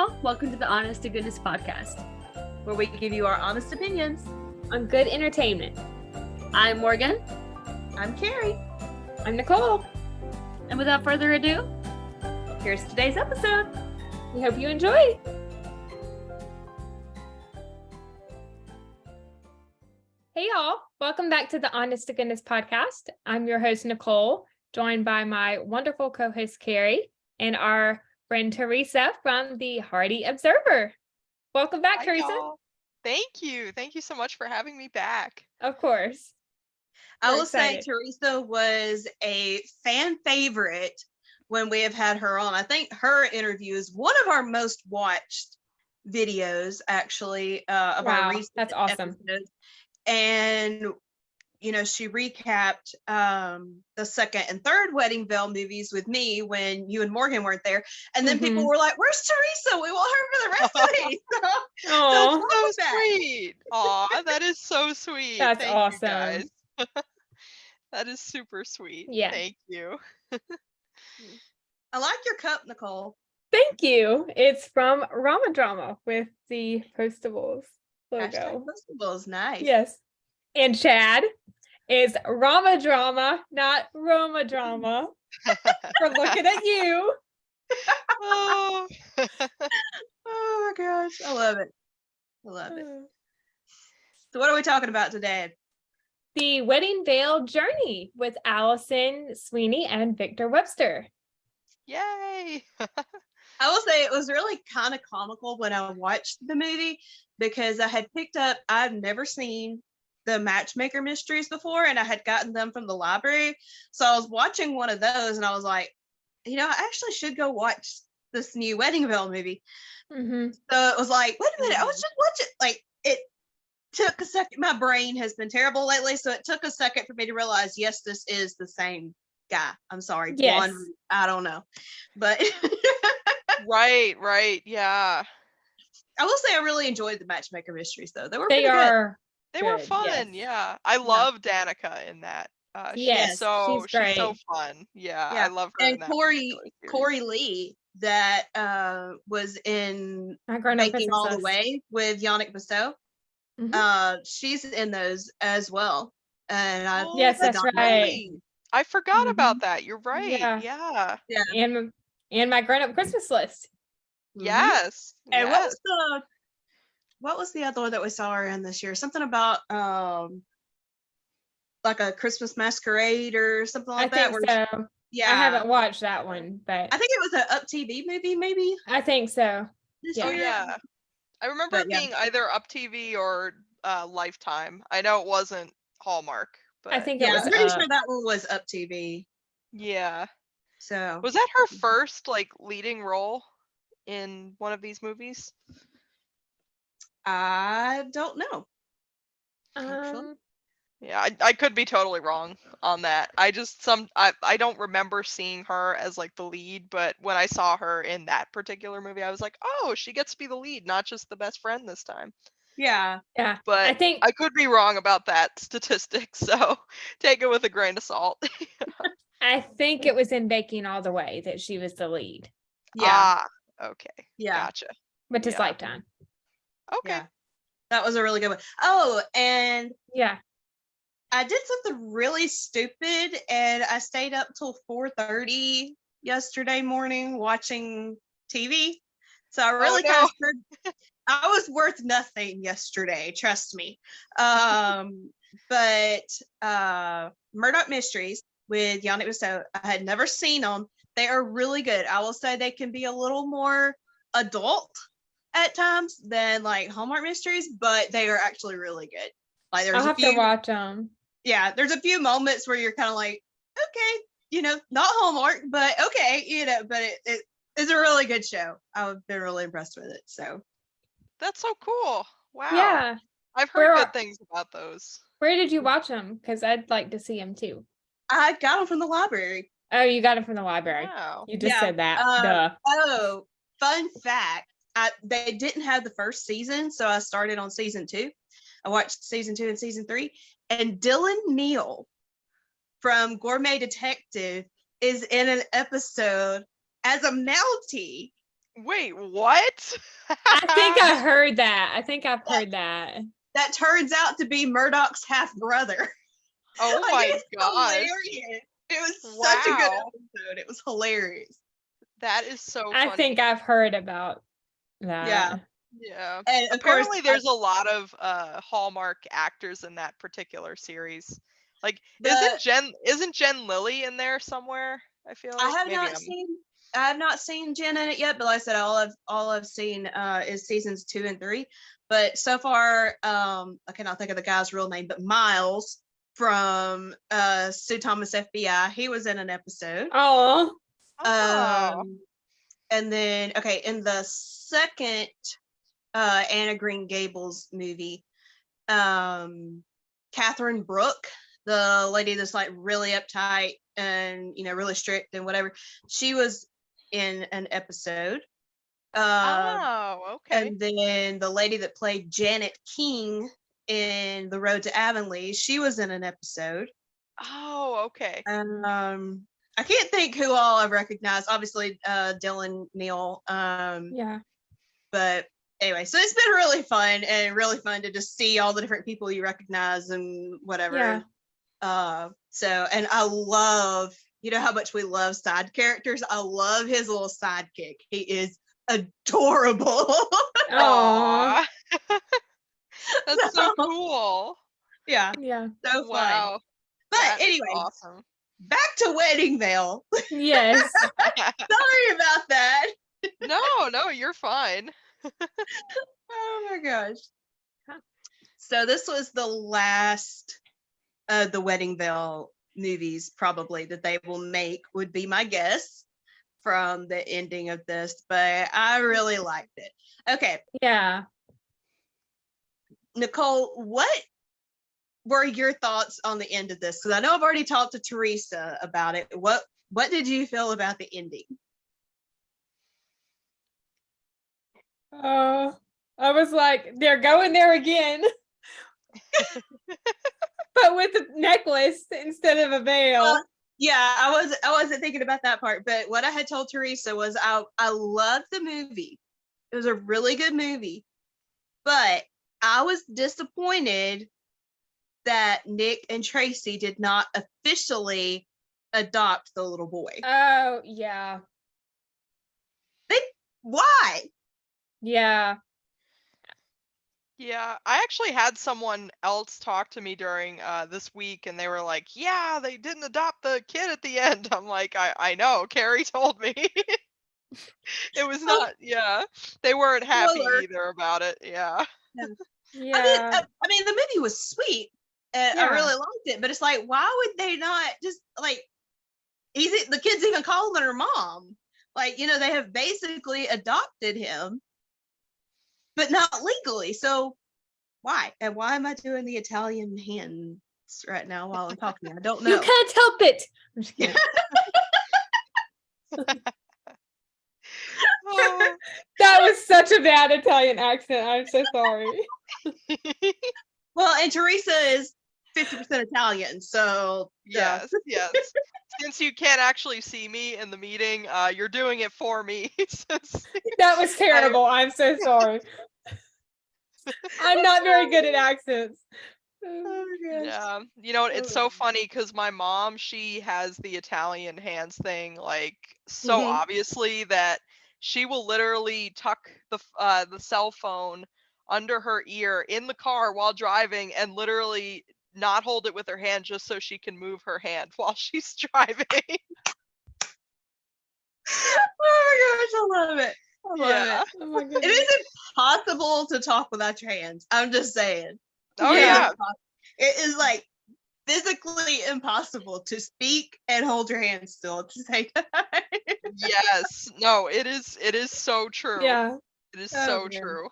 y'all. Welcome to the Honest to Goodness podcast, where we give you our honest opinions on good entertainment. I'm Morgan. I'm Kerri. I'm Nicole. And without further ado, here's today's episode. We hope you enjoy. Hey y'all, welcome back to the Honest to Goodness podcast. I'm your host, Nicole, joined by my wonderful co-host, Kerri, and our friend Theresa from the Hardy Observer. Welcome back, Hi, Theresa. y'all. Thank you. Thank you so much for having me back. Of course. I will say Theresa was a fan favorite when we have had her on. I think her interview is one of our most watched videos, actually, of our recent that's awesome. episodes. And you know, she recapped the second and third Wedding Veil movies with me when you and Morgan weren't there. And then people were like, where's Theresa? We want her for the rest of these. So sweet. Aw, that is so sweet. That's Thank awesome. you guys. That is super sweet. Yeah. Thank you. I like your cup, Nicole. Thank you. It's from Rama Drama with the Postables logo. Postables, nice. Yes. And Chad is Rama Drama, not Roma Drama. For looking at you. Oh. Oh my gosh. I love it. I love it. So what are we talking about today? The Wedding Veil Journey with Allison Sweeney and Victor Webster. Yay. I will say it was really kind of comical when I watched the movie because I had picked up, I've never seen the Matchmaker Mysteries before, and I had gotten them from the library. So I was watching one of those and I was like, you know, I actually should go watch this new Wedding Veil movie. So it was like, wait a minute, I was just watching. Like, it took a second. My brain has been terrible lately, so it took a second for me to realize, yes, this is the same guy. I'm sorry. Yes. Blonde, I don't know. But Right. Yeah. I will say I really enjoyed the Matchmaker Mysteries, though. They were They were fun. Yeah. I love Danica in that. She's great. so fun. Yeah. I love her. And in that Corey Lee, that was in Making All the Way with Yannick Basso. She's in those as well. And yes, that's right. I forgot about that. You're right. Yeah. And my grown-up Christmas list. Yes. And what was the other one that we saw her in this year? Something about like a Christmas Masquerade or something like that. I think so. Yeah. I haven't watched that one, but I think it was an Up TV movie, maybe. I think so. Oh yeah. I remember it being either Up TV or Lifetime. I know it wasn't Hallmark, but I think it was I'm pretty sure that one was Up TV. Yeah. So was that her first like leading role in one of these movies? I don't know. Yeah, I could be totally wrong on that. I don't remember seeing her as like the lead, but when I saw her in that particular movie, I was like, oh, she gets to be the lead, not just the best friend this time. Yeah. But I could be wrong about that statistic, so take it with a grain of salt. I think it was in Making All the Way that she was the lead. Yeah. Okay. Yeah. Gotcha. Which is Lifetime. Okay. Yeah. That was a really good one. Oh, and I did something really stupid and I stayed up till 4:30 yesterday morning watching TV. So I really I was worth nothing yesterday, trust me. But Murdoch Mysteries with Yannick Basso, I had never seen them. They are really good. I will say they can be a little more adult at times than like Hallmark Mysteries, but they are actually really good. Like I'll have to watch them. Yeah, there's a few moments where you're kind of like, okay, you know, not Hallmark, but okay, you know, but it's a really good show. I've been really impressed with it. So that's so cool. Wow. Yeah. I've heard good things about those. Where did you watch them? Because I'd like to see them too. I got them from the library. Oh, you got it from the library. Wow. You just said that. Oh, fun fact. They didn't have the first season, so I started on season 2. I watched season 2 and season 3. And Dylan Neal from Gourmet Detective is in an episode as a Mountie Wait, what? I think I heard that. I think I've heard that. That turns out to be Murdoch's half brother. Oh Like, my it's gosh. hilarious. It was such a good Wow. episode. It was hilarious. That is so I funny. think I've heard about that. Yeah. And of Apparently course, there's a lot of Hallmark actors in that particular series. Like the isn't Jen Lilly in there somewhere? I feel I like have maybe not seen I have not seen Jen in it yet, but like I said, all I've seen is seasons 2 and 3. But so far, I cannot think of the guy's real name, but Miles from Sue Thomas FBI, he was in an episode. Oh, And then in the second Anna Green Gables movie, Catherine Brooke, the lady that's like really uptight and really strict and whatever, she was in an episode. Oh, okay. And then the lady that played Janet King in The Road to Avonlea, she was in an episode. Oh, okay. I can't think who all I've recognized. Obviously, Dylan Neal. yeah. But anyway, so it's been really fun to just see all the different people you recognize and whatever. Yeah. So, and I love, how much we love side characters. I love his little sidekick. He is adorable. Aw. That's so cool. Yeah. Yeah. So fun. Wow. But That is anyway, awesome. back to Wedding Veil. Yes. Sorry about that. No, you're fine. Oh my gosh. So this was the last of the Wedding Veil movies probably that they will make, would be my guess from the ending of this, but I really liked it. Okay. Yeah. Nicole, what were your thoughts on the end of this? Because I know I've already talked to Theresa about it. What did you feel about the ending? I was like, they're going there again. But with a necklace instead of a veil. Yeah, I wasn't thinking about that part, but what I had told Theresa was I loved the movie. It was a really good movie, but I was disappointed that Nick and Tracy did not officially adopt the little boy. Oh, yeah. Why? Yeah. Yeah, I actually had someone else talk to me during this week, and they were like, "Yeah, they didn't adopt the kid at the end." I'm like, "I know, Kerri told me." It was not. Yeah, they weren't happy either about it. Yeah. Yeah. I mean, the movie was sweet, and I really liked it. But it's like, why would they not just like? The kid's even calling her mom. Like, they have basically adopted him, but not legally. So why? And why am I doing the Italian hands right now while I'm talking? I don't know. You can't help it. I'm just kidding. Oh. That was such a bad Italian accent. I'm so sorry. Well, and Theresa is 50% Italian, so Yes. Since you can't actually see me in the meeting, you're doing it for me. That was terrible. I'm so sorry. I'm not very good at accents. Yeah, it's so funny because my mom, she has the Italian hands thing like so obviously that she will literally tuck the cell phone under her ear in the car while driving and literally not hold it with her hand just so she can move her hand while she's driving. Oh my gosh, I love it. I love it. Oh my goodness. It is impossible to talk without your hands. I'm just saying. Oh yeah. It is like physically impossible to speak and hold your hands still at the same time. Yes. No, it is so true. Yeah. It is Oh, so man. true.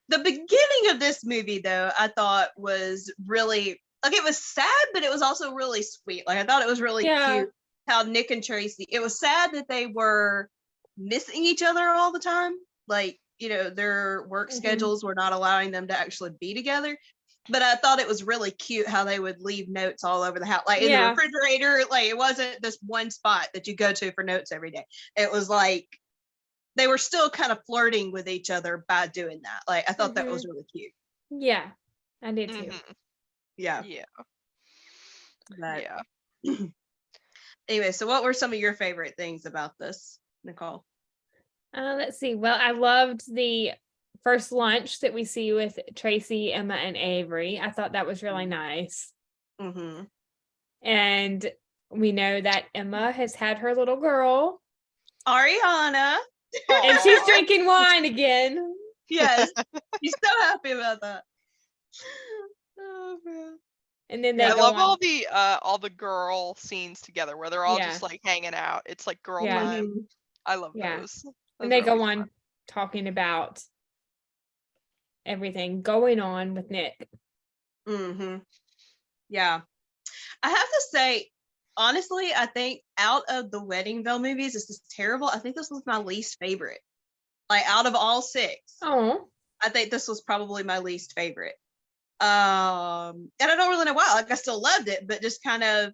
The beginning of this movie, though, I thought was really it was sad, but it was also really sweet. Like, I thought it was really cute how Nick and Tracy. It was sad that they were missing each other all the time. Like, their work schedules were not allowing them to actually be together. But I thought it was really cute how they would leave notes all over the house, like in the refrigerator. Like, it wasn't this one spot that you go to for notes every day. It was like they were still kind of flirting with each other by doing that. Like I thought that was really cute. Yeah, I did too. Yeah. Yeah. But Yeah. anyway, so what were some of your favorite things about this, Nicole? Let's see. Well, I loved the first lunch that we see with Tracy, Emma, and Avery. I thought that was really nice. Mm-hmm. And we know that Emma has had her little girl, Ariana. and she's drinking wine again. Yes. She's so happy about that. Oh man. And then they I go love on. all the girl scenes together where they're all just like hanging out. It's like girl Yeah. time. I love Yeah. those. And Those they are go always on fun. talking about everything going on with Nick. Mm-hmm. Yeah. I have to say, honestly, I think out of the Wedding Bell movies, this is terrible. I think this was my least favorite. Like out of all 6. Oh. I think this was probably my least favorite. And I don't really know why. Like I still loved it, but just kind of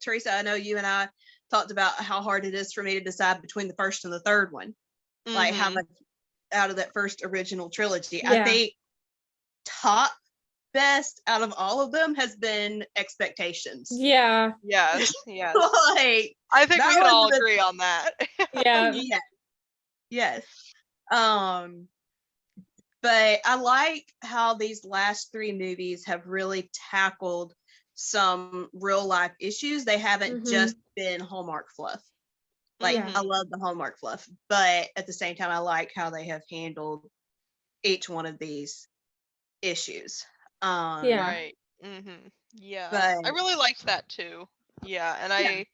Theresa, I know you and I talked about how hard it is for me to decide between the first and the third one. Like how much out of that first original trilogy. Yeah. I think top best out of all of them has been Expectations. Yeah. Yes. Yes. Like I think that we can was all the- agree on that. Yeah. Yes. But I like how these last 3 movies have really tackled some real life issues. They haven't just been Hallmark fluff. Like I love the Hallmark fluff, but at the same time, I like how they have handled each one of these issues. Yeah. Right. Yeah. But I really liked that too. Yeah, and Yeah.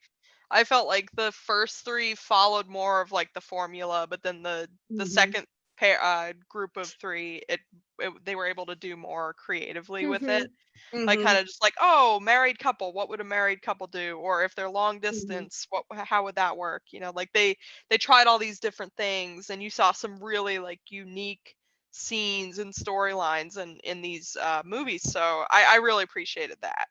I felt like the first 3 followed more of like the formula, but then the second group of 3, they were able to do more creatively with it. Like kind of just like, oh, married couple, what would a married couple do? Or if they're long distance, how would that work? You know, like they tried all these different things, and you saw some really like unique scenes and storylines in these movies. So I really appreciated that.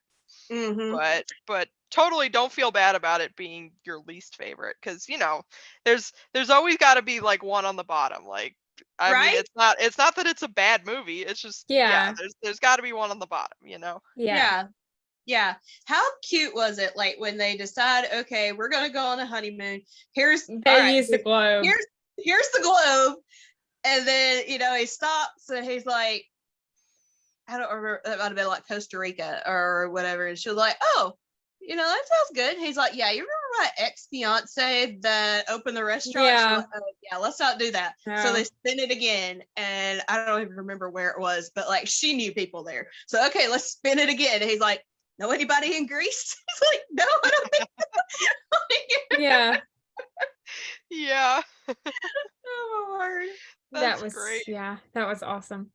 But totally don't feel bad about it being your least favorite, because you know there's always got to be like one on the bottom. Like I mean, Right? it's not that it's a bad movie. It's just Yeah. there's got to be one on the bottom. You know. Yeah. Yeah. How cute was it? Like when they decide, okay, we're gonna go on a honeymoon. Here's They use the globe. Here's the globe. And then, he stops and he's like, I don't remember, that might have been like Costa Rica or whatever. And she was like, oh, that sounds good. And he's like, yeah, you remember my ex-fiance that opened the restaurant? Yeah. She's like, oh, yeah, let's not do that. No. So they spin it again. And I don't even remember where it was, but like she knew people there. So, okay, let's spin it again. And he's like, know anybody in Greece? He's like, no, I don't think so. Yeah. Yeah. Oh, my word. That's great. Yeah, that was awesome.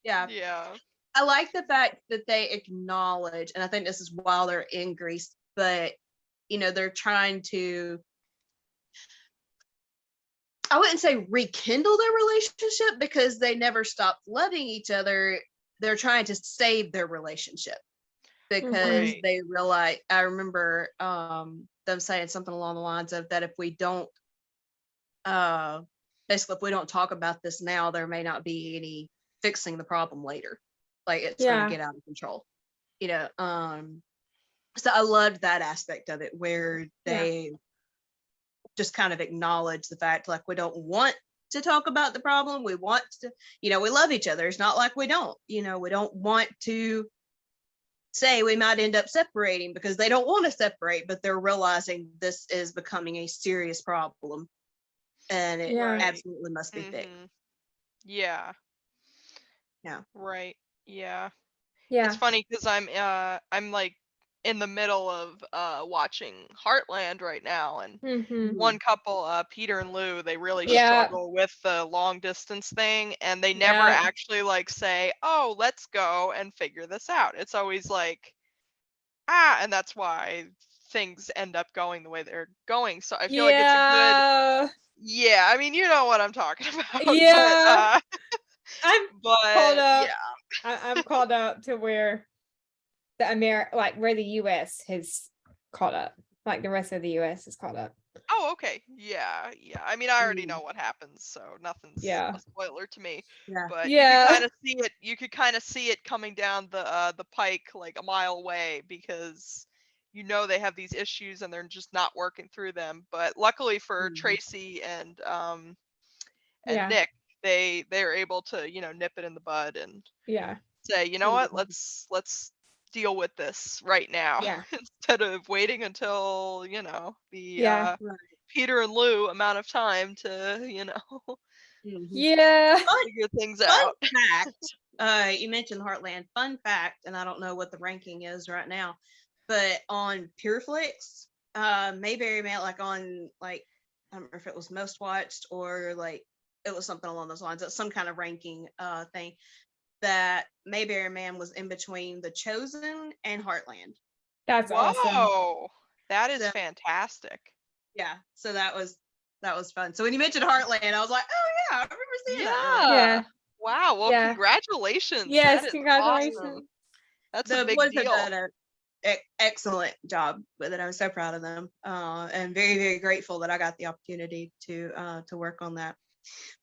Yeah. Yeah. I like the fact that they acknowledge, and I think this is while they're in Greece, but they're trying to, I wouldn't say rekindle their relationship because they never stopped loving each other. They're trying to save their relationship because they realize, I remember them saying something along the lines of that if we don't basically if we don't talk about this now, there may not be any fixing the problem later. Like it's going to get out of control. So I loved that aspect of it where they just kind of acknowledge the fact like we don't want to talk about the problem. We want to, we love each other. It's not like we don't, we don't want to say we might end up separating because they don't want to separate, but they're realizing this is becoming a serious problem and it absolutely must be fixed. Yeah. Yeah. Right. Yeah. Yeah. It's funny because I'm like in the middle of watching Heartland right now, and one couple, Peter and Lou, they really struggle with the long distance thing, and they never actually like say, oh, let's go and figure this out. It's always like, and that's why things end up going the way they're going. So I feel like it's a good, I mean, you know what I'm talking about. Yeah. I'm caught up. I'm caught up to where where the US has caught up, like the rest of the US is caught up. Oh, okay. Yeah, yeah. I mean, I already Mm. know what happens, so nothing's Yeah. a spoiler to me. Yeah. But Yeah. you could kind of see it coming down the pike like a mile away because you know they have these issues and they're just not working through them. But luckily for Mhm. Tracy and Yeah. Nick, they're able to, you know, nip it in the bud and Yeah. say, you know what, Mhm. let's deal with this right now Yeah. instead of waiting until, you know, the Yeah. Right. Peter and Lou amount of time to, you know, Mhm. Yeah. figure things Fun out. fact, you mentioned Heartland. Fun fact, and I don't know what the ranking is right now, but on PureFlix, Mayberry Man, like on like I don't remember if it was most watched or like it was something along those lines. It's some kind of ranking thing that Mayberry Man was in between The Chosen and Heartland. That's awesome. Whoa, that is So fantastic. yeah, so that was fun. So when you mentioned Heartland, I was like, oh yeah, I remember seeing that movie. Yeah. Yeah. Wow. Well, Yeah. congratulations. That Yes, is awesome. congratulations. That's a The big boys have deal. done an excellent job with it. I'm so proud of them, and very very grateful that I got the opportunity to work on that.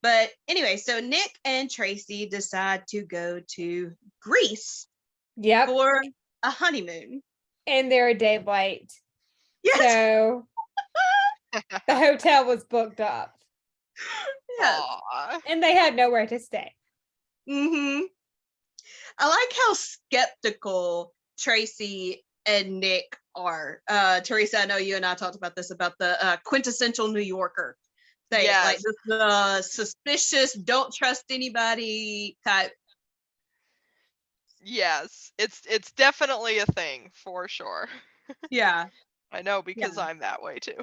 But anyway, so Nick and Tracy decide to go to Greece Yep. for a honeymoon. And they're a day late. Yes, So the hotel was booked up yes. Aw. and they had nowhere to stay. Mm-hmm. I like how skeptical Tracy and Nick are. Teresa, I know you and I talked about this about the quintessential New Yorker thing, like Yes. just the suspicious, don't trust anybody type. Yes. It's definitely a thing for sure. Yeah, I know yeah. because I'm that way too.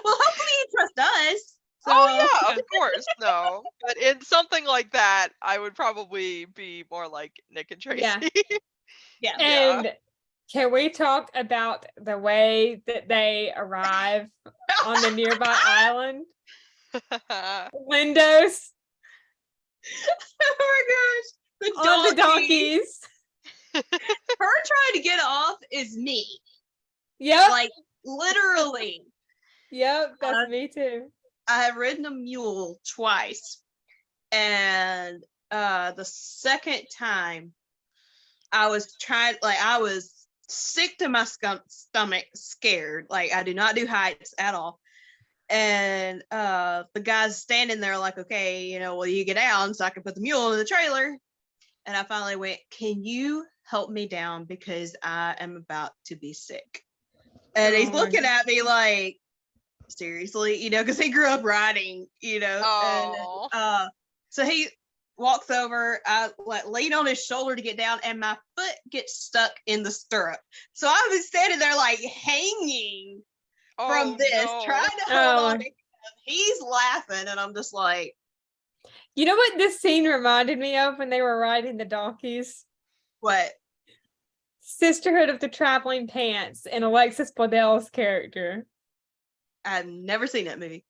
Well, hopefully you trust us. Oh So yeah, of course. No. But in something like that, I would probably be more like Nick and Yeah. Tracy. yeah, Yeah. And can we talk about the way that they arrive on the nearby island? Windows oh my gosh, the on the donkey. donkeys. Her trying to get off is me, Yep. like literally. Yep. That's me too. I have ridden a mule twice, and the second time I was trying, like I was sick to my stomach, scared. Like I do not do heights at all. And the guy's standing there like, okay, you know, will you get down so I can put the mule in the trailer? And I finally went, can you help me down because I am about to be sick? And he's Oh my looking at me like, seriously, you know, because he grew up riding, you know. And Oh. so he walks over, I like lean on his shoulder to get down, and my foot gets stuck in the stirrup. So I was standing there like hanging from Oh this, trying no. to hold on Oh. to him. He's laughing, and I'm just like, You know what this scene reminded me of when they were riding the donkeys? what? Sisterhood of the Traveling Pants and Alexis Bledell's character. I've never seen that movie.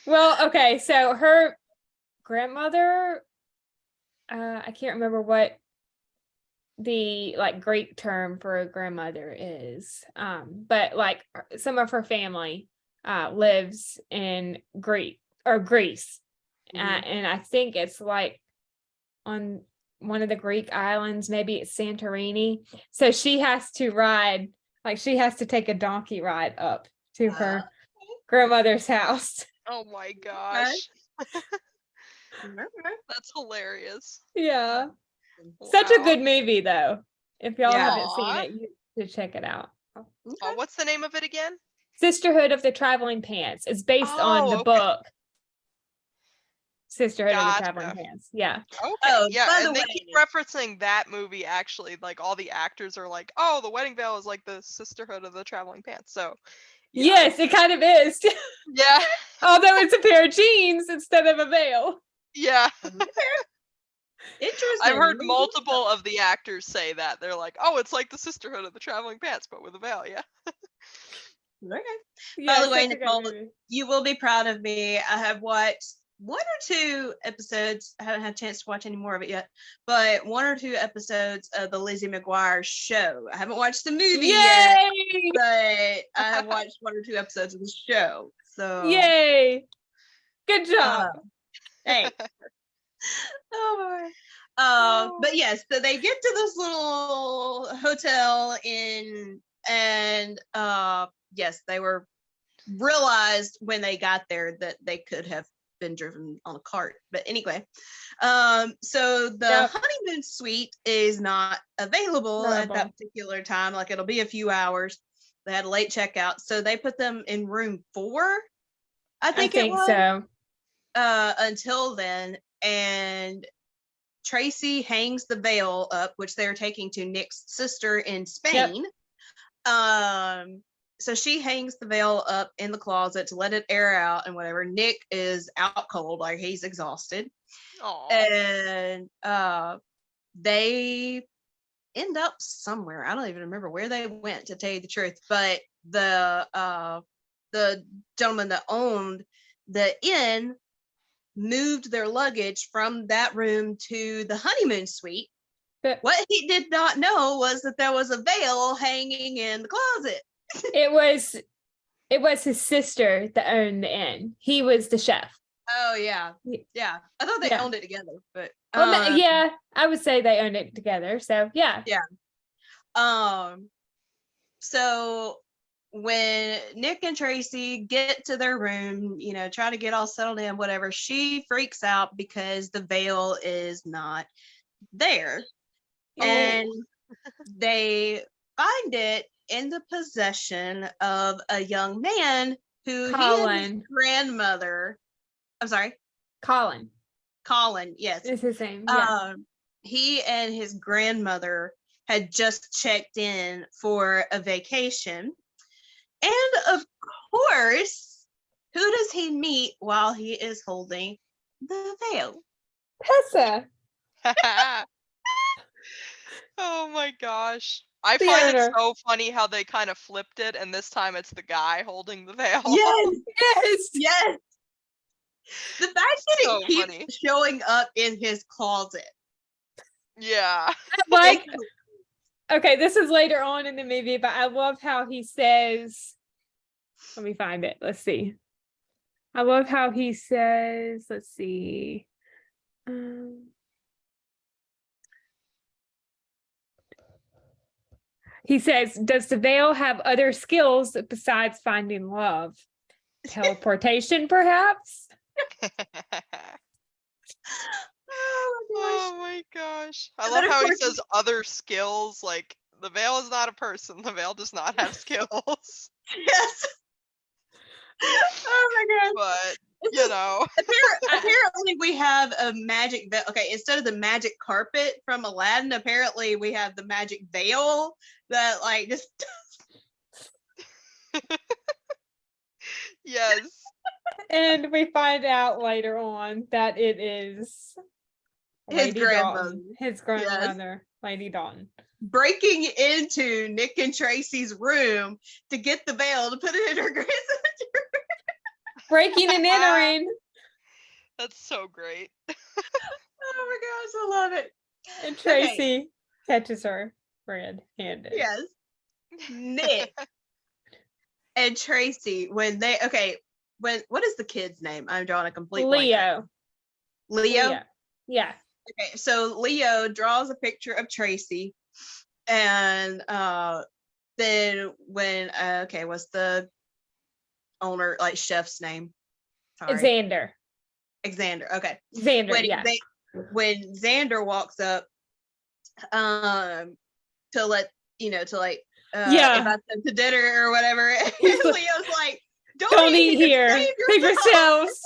Well, okay, so her grandmother, I can't remember what the like Greek term for a grandmother is, but like some of her family lives in Greece, Mhm. and I think it's like on one of the Greek islands, maybe it's Santorini. So she has to ride, like she has to take a donkey ride up to her grandmother's house. Oh my Okay. gosh. Okay. That's hilarious. Yeah. Such a Wow. good movie though. If y'all Yeah. haven't seen Aw. it, you should check it out. Okay. What's the name of it again? Sisterhood of the Traveling Pants. It's based on the Oh, okay. book Sisterhood of the Traveling Gotcha. Pants. Yeah. Okay, Oh, yeah, by the and they way, keep referencing that movie actually, like all the actors are like, "Oh, the wedding veil is like the Sisterhood of the Traveling Pants." So, yeah, Yes, it kind of is. yeah, Although it's a pair of jeans instead of a veil. yeah. interesting. I've heard multiple of the actors say that. They're like, "Oh, it's like the Sisterhood of the Traveling Pants, but with a veil." Yeah. Okay. Yeah, By the way, such a good Nicole, movie. you will be proud of me. I have watched one or two episodes. I haven't had a chance to watch any more of it yet, but one or two episodes of the Lizzie McGuire show. I haven't watched the movie yet, Yay! but I have watched one or two episodes of the show. So Yay! Good job. hey. Oh my. But yes, so they get to this little hotel and yes, they were realized when they got there that they could have been driven on a cart. But anyway, so the honeymoon suite is not available at that particular time. Like it'll be a few hours. They had a late checkout, so they put them in room 4. I think it was. So. Until then, and Tracy hangs the veil up, which they're taking to Nick's sister in Spain. Yep. So she hangs the veil up in the closet to let it air out and whatever. Nick is out cold, like he's exhausted. Aww. And they end up somewhere. I don't even remember where they went, to tell you the truth. But the gentleman that owned the inn moved their luggage from that room to the honeymoon suite. But what he did not know was that there was a veil hanging in the closet. It was his sister that owned the inn. He was the chef. Oh yeah. I thought they owned it together, but yeah, I would say they owned it together. So yeah. So when Nick and Tracy get to their room, try to get all settled in, whatever, she freaks out because the veil is not there. Oh. And they find it in the possession of a young man who he and his grandmother. I'm sorry? Colin, yes. It's his name. Yeah. He and his grandmother had just checked in for a vacation. And of course, who does he meet while he is holding the veil? Tessa. Oh my gosh. I find it so funny how they kind of flipped it, and this time it's the guy holding the veil. Yes. The fact that it keeps showing up in his closet. Yeah. Like, okay, this is later on in the movie, but I love how he says, let me find it. Let's see. I love how he says, let's see. He says, does the veil have other skills besides finding love? Teleportation, perhaps? Oh my gosh. I love how he says other skills, like the veil is not a person. The veil does not have skills. Yes. Oh my god. But apparently we have a magic veil. Okay, instead of the magic carpet from Aladdin, apparently we have the magic veil that like just yes. And we find out later on that it is his grandmother. His grandmother, Lady Dalton. Breaking into Nick and Tracy's room to get the veil to put it in her grandmother's room. Breaking and entering. That's so great. Oh my gosh, I love it. And Tracy catches her red-handed. Yes. Nick and Tracy, when what is the kid's name? I'm drawing a complete Leo. Leo? Yeah. Okay, so Leo draws a picture of Tracy, and then when what's the owner, like chef's name? Sorry. Xander. Okay. Xander. When Xander walks up, to let invite them to dinner or whatever, Leo's like, "Don't eat here. Save yourselves."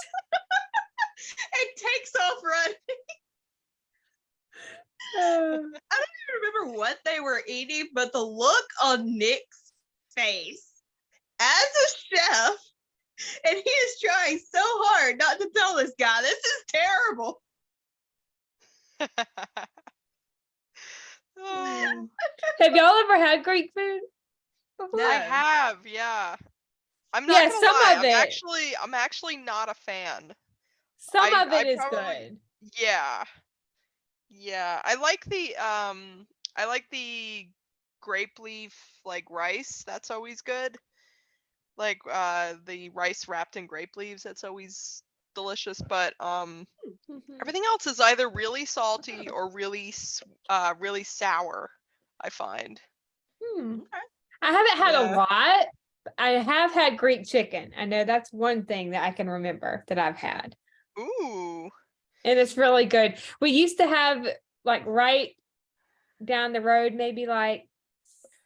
And takes off running. I don't even remember what they were eating, but the look on Nick's face as a chef, and he is trying so hard not to tell this guy, this is terrible. Have y'all ever had Greek food before? No. I have, yeah. I'm not gonna lie, I'm actually not a fan. Some of I it is probably- good. Yeah. Yeah. I like the grape leaf like rice. That's always good. Like the rice wrapped in grape leaves, that's always delicious, but Mhm. everything else is either really salty or really sour, I find. Hmm. Okay. I haven't had a Yeah. lot. I have had Greek chicken. I know that's one thing that I can remember that I've had. Ooh. And it's really good. We used to have like right down the road, maybe like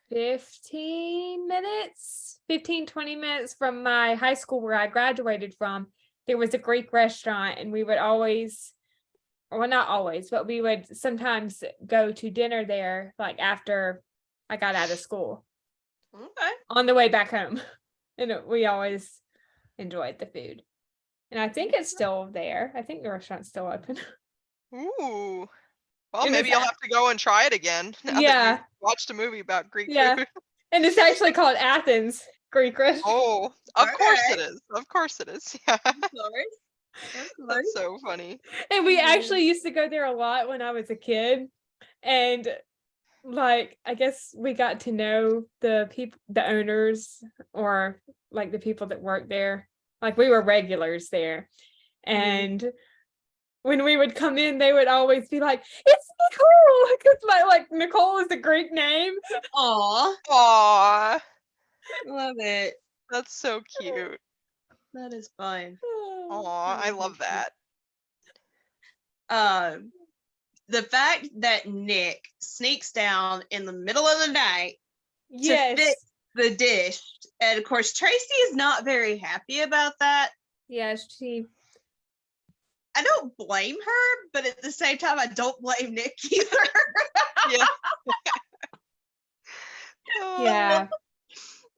15 minutes, 15, 20 minutes from my high school where I graduated from. There was a Greek restaurant, and we would always, well, not always, but we would sometimes go to dinner there like after I got out of school Okay. on the way back home. And we always enjoyed the food. And I think it's still there. I think the restaurant's still open. Ooh. Well, And maybe it's you'll have to go and try it again now that Yeah. you watched a movie about Greek Yeah. food. And it's actually called Athens Greek restaurant. Oh, of course it Okay. is. Of course it is. Yeah. Of course. That's so funny. And we actually used to go there a lot when I was a kid. And like, I guess we got to know the people, the owners, or like the people that work there. Like we were regulars there. And when we would come in, they would always be like, "It's Nicole," because like Nicole is a Greek name. Aw, Aw, love it. that's so cute. That is fun. Aw, I love that. The fact that Nick sneaks down in the middle of the night Yes. to fix the dish, and of course Tracy is not very happy about that. Yeah, she. I don't blame her, but at the same time, I don't blame Nick either. Yeah. Yeah.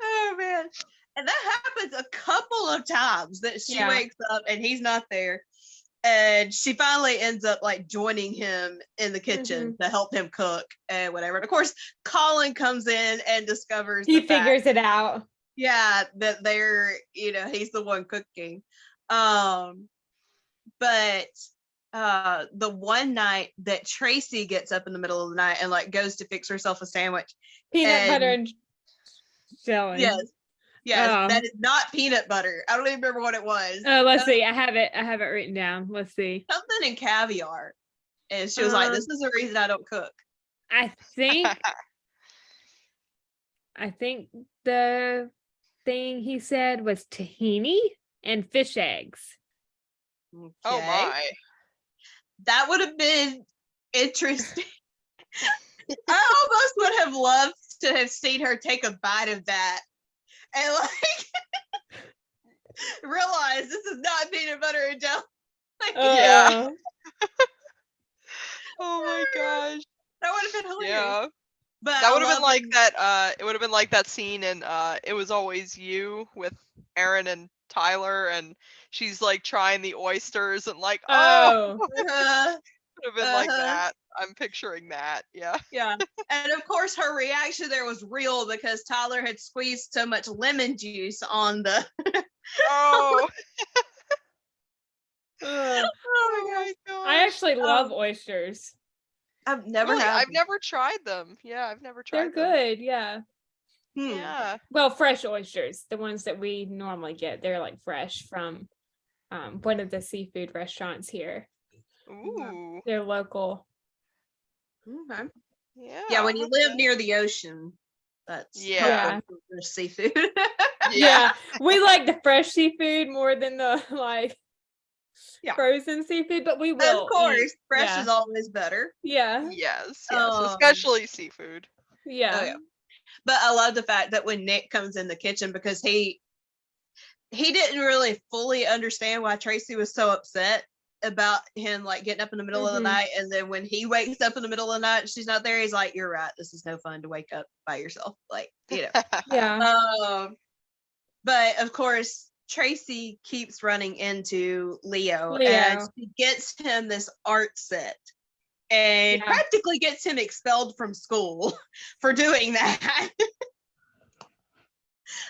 Oh man. And that happens a couple of times that she Yeah. wakes up and he's not there. And she finally ends up like joining him in the kitchen to help him cook and whatever. And of course, Colin comes in and discovers He the fact, figures it out. yeah, that they're, he's the one cooking. But the one night that Tracy gets up in the middle of the night and like goes to fix herself a sandwich. Peanut butter And- and jelly. Yes, Oh. that is not peanut butter. I don't even remember what it was. Oh, let's see. I have it written down. Let's see. Something in caviar. And she was like, "This is the reason I don't cook." I think the thing he said was tahini and fish eggs. Oh Okay. my. That would have been interesting. I almost would have loved to have seen her take a bite of that and like realize this is not peanut butter and jelly. Like, Yeah. Oh my gosh. that would have been hilarious. Yeah. But That I would have been love like when- that it would have been like that scene in It Was Always You with Aaron and Tyler, and she's like trying the oysters and like, oh, Oh. would have been like Uh-huh. that. I'm picturing that. Yeah. Yeah. And of course her reaction there was real because Tyler had squeezed so much lemon juice on the Oh. Ugh. oh my gosh. gosh. I actually love oysters. I've never Really, had I've them. never tried them. Yeah, I've never They're tried them. good, yeah. Yeah. Well, fresh oysters, the ones that we normally get, they're like fresh from one of the seafood restaurants here. Ooh. They're local. Okay. Yeah. Yeah, when you live okay. near the ocean, that's Yeah. helpful for the seafood. Yeah, we like the fresh seafood more than the like Yeah. frozen seafood, but we will Of course, eat. fresh Yeah. is always better. Yeah, Yes. Yes. Um, Especially seafood. yeah. yeah. But I love the fact that when Nick comes in the kitchen because he didn't really fully understand why Tracy was so upset about him like getting up in the middle of the Mhm. night, and then when he wakes up in the middle of the night and she's not there, he's like, "You're right. This is no fun to wake up by yourself." Like, Yeah. But of course, Tracy keeps running into Leo. And Leo. she gets him this art set and Yeah. practically gets him expelled from school for doing that.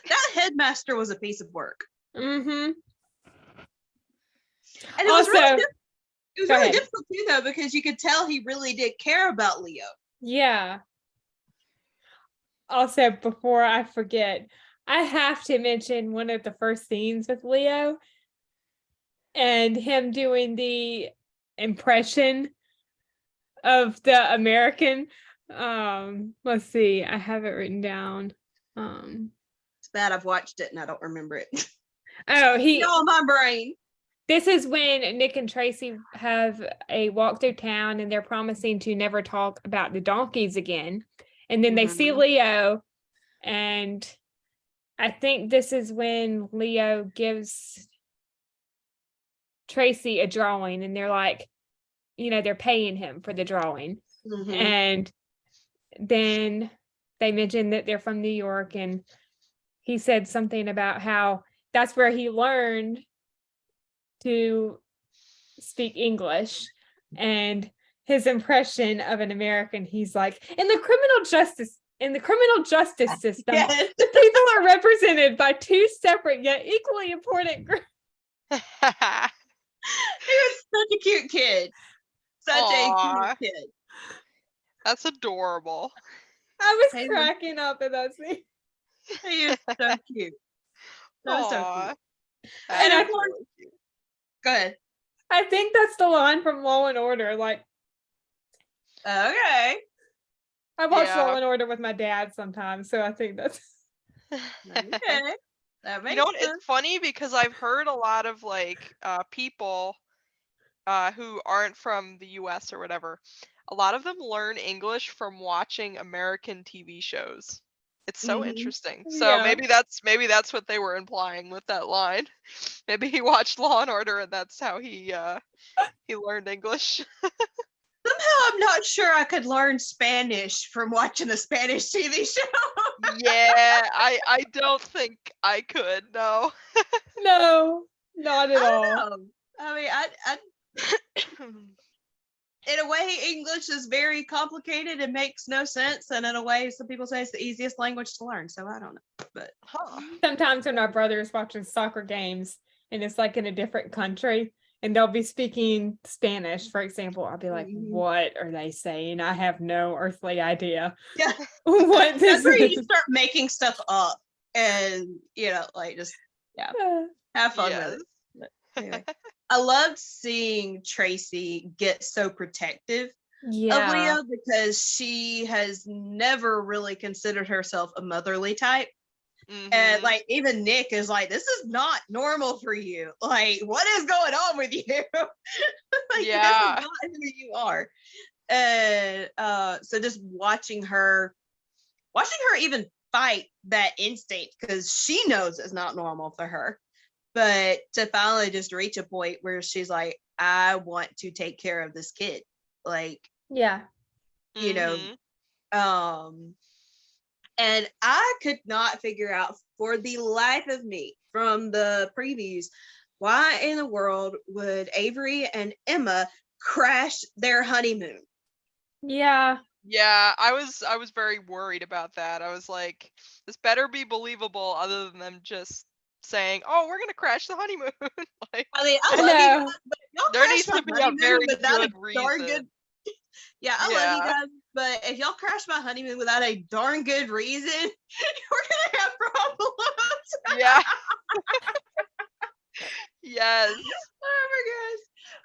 That headmaster was a piece of work. Mm-hmm. And it was really Also, it was go really ahead. difficult too, though, because you could tell he really did care about Leo. Yeah. Also, before I forget, I have to mention one of the first scenes with Leo and him doing the impression of the American. Let's see, I have it written down. It's bad I've watched it and I don't remember it. Oh, No, my brain. this is when Nick and Tracy have a walk through town and they're promising to never talk about the donkeys again. And then they see Mhm. Leo, and I think this is when Leo gives Tracy a drawing and they're like, they're paying him for the drawing. Mhm. And then they mentioned that they're from New York, and he said something about how that's where he learned to speak English, and his impression of an American, he's like, in the criminal justice system, Yes. the people are represented by two separate yet equally important groups. He was such a cute kid. Such Aw. a cute kid. That's adorable. I was Hey, cracking up at that scene. He is so cute. So Aw. cute. That And is I- really cute. Go ahead. I think that's the line from Law and Order. Like, Okay. I watch Yeah. Law and Order with my dad sometimes, so I think that's Okay. That makes You know what? sense. It's funny because I've heard a lot of people who aren't from the US or whatever. A lot of them learn English from watching American TV shows. It's so Mhm. interesting. So Yeah. maybe that's what they were implying with that line. Maybe he watched Law and Order and that's how he learned English. Somehow I'm not sure I could learn Spanish from watching a Spanish TV show. Yeah, I don't think I could. No. no, not I at don't all. know. I mean, I in a way, English is very complicated and makes no sense. And in a way, some people say it's the easiest language to learn. So I don't know. But Huh. Sometimes when my brother is watching soccer games and it's like in a different country and they'll be speaking Spanish, for example, I'll be like, Mhm. what are they saying? I have no earthly idea yeah, what this that's where you is. just start making stuff up and, just have fun with Yes. it. But anyway, I loved seeing Tracy get so protective of Yeah. Leo because she has never really considered herself a motherly type. And Mhm. even Nick is like, this is not normal for you. Like, what is going on with you? This Yeah. is not who you are. And so just watching her even fight that instinct, because she knows it's not normal for her. But to finally just reach a point where she's like, I want to take care of this kid. Like, Yeah. Mhm. And I could not figure out for the life of me from the previews, why in the world would Avery and Emma crash their honeymoon? Yeah. Yeah, I was very worried about that. I was like, this better be believable other than them just saying, "Oh, we're gonna crash the honeymoon." Like, I mean, I I love you know. guys, but if y'all there crash needs my to be a honeymoon very without a good darn reason. good yeah, I love you guys, but if y'all crash my honeymoon without a darn good reason, we're gonna have problems. Yeah. Yes. Oh my gosh.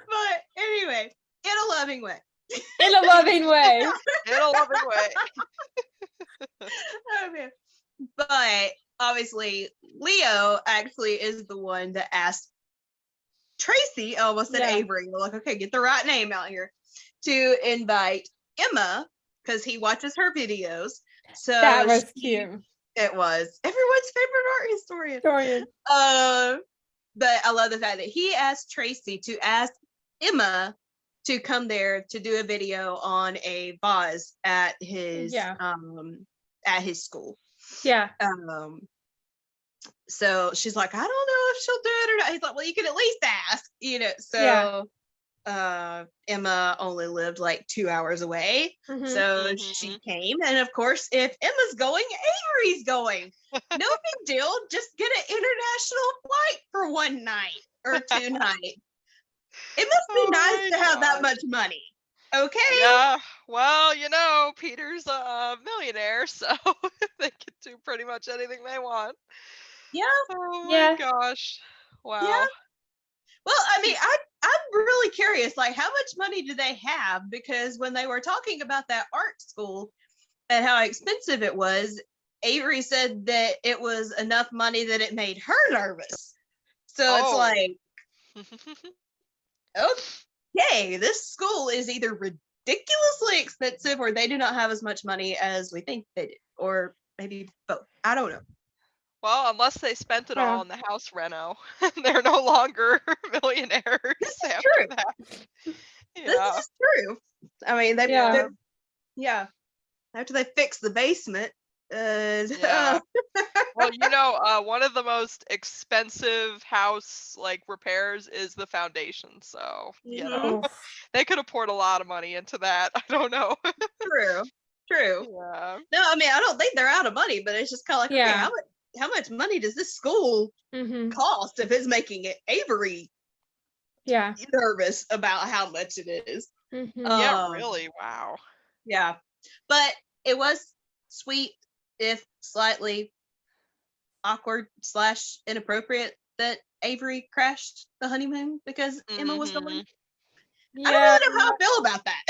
But anyway, in a loving way. In a loving way. In a loving way. Oh man. But obviously, Leo actually is the one that asked Tracy, I almost said Yeah. Avery. We're like, okay, get the right name out here, to invite Emma because he watches her videos. So That was cute. It was everyone's favorite art historian. Dorian. But I love the fact that he asked Tracy to ask Emma to come there to do a video on a vase at his school. Yeah. So she's like, I don't know if she'll do it or not. He's like, well, you can at least ask, So Emma only lived like 2 hours away. Mhm. So she came. And of course, if Emma's going, Avery's going. No big deal. Just get an international flight for one night or 2 nights. It must be Oh nice my to have that gosh. much money. Okay. Yeah, well, Peter's a millionaire, so they can do pretty much anything they want. Yeah. Oh my Yeah. gosh. Yeah. Wow. Well, I mean, I'm really curious, like, how much money do they have? Because when they were talking about that art school and how expensive it was, Avery said that it was enough money that it made her nervous. So it's Oh. like, okay, this school is either ridiculously expensive or they do not have as much money as we think they do. Or maybe both. I don't know. Well, unless they spent it all Yeah. on the house reno, they're no longer millionaires This is after true. that. This Yeah. is true. I mean, Yeah. yeah. After they fix the basement, Yeah. Well, one of the most expensive house like repairs is the foundation. So, mhm, they could have poured a lot of money into that. I don't know. true, true. Yeah. No, I mean, I don't think they're out of money, but it's just kind of like, okay, Yeah. how much money does this school Mm-hmm. cost if it's making it Avery Yeah. nervous about how much it is? Mm-hmm. Yeah, Um, really. Wow. yeah, but it was sweet, if slightly awkward slash inappropriate that Avery crashed the honeymoon because Emma was going. I don't Yeah. really know how I feel about that.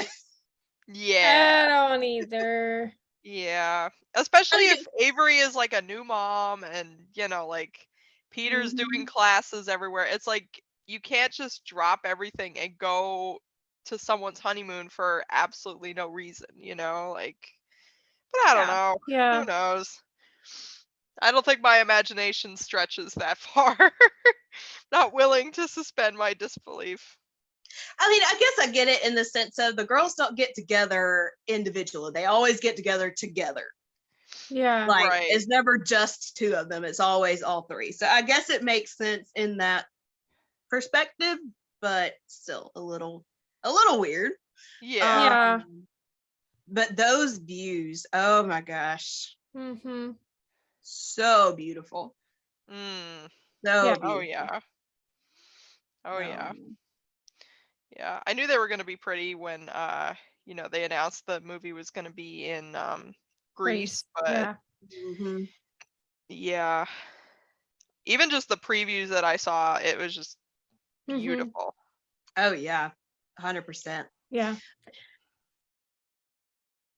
Yeah. I don't either. Yeah. I Especially mean, if Avery is like a new mom and, like Peter's doing mhm. classes everywhere. It's like you can't just drop everything and go to someone's honeymoon for absolutely no reason, Like, but I don't Yeah. know. Yeah. Who knows? I don't think my imagination stretches that far. Not willing to suspend my disbelief. I mean, I guess I get it in the sense of the girls don't get together individually. They always get together together. Yeah. Like Right. it's never just two of them. It's always all three. So I guess it makes sense in that perspective, but still a little weird. Yeah. Yeah. But those views, oh my gosh. Mm-hmm. So beautiful. Mm. So Yeah. Oh beautiful. yeah. Oh yeah. Um, Yeah. I knew they were gonna be pretty when they announced the movie was gonna be in Greece, Greece. but Yeah. mhm. yeah. Even just the previews that I saw, it was just Mm-hmm. beautiful. Oh yeah. 100%. Yeah.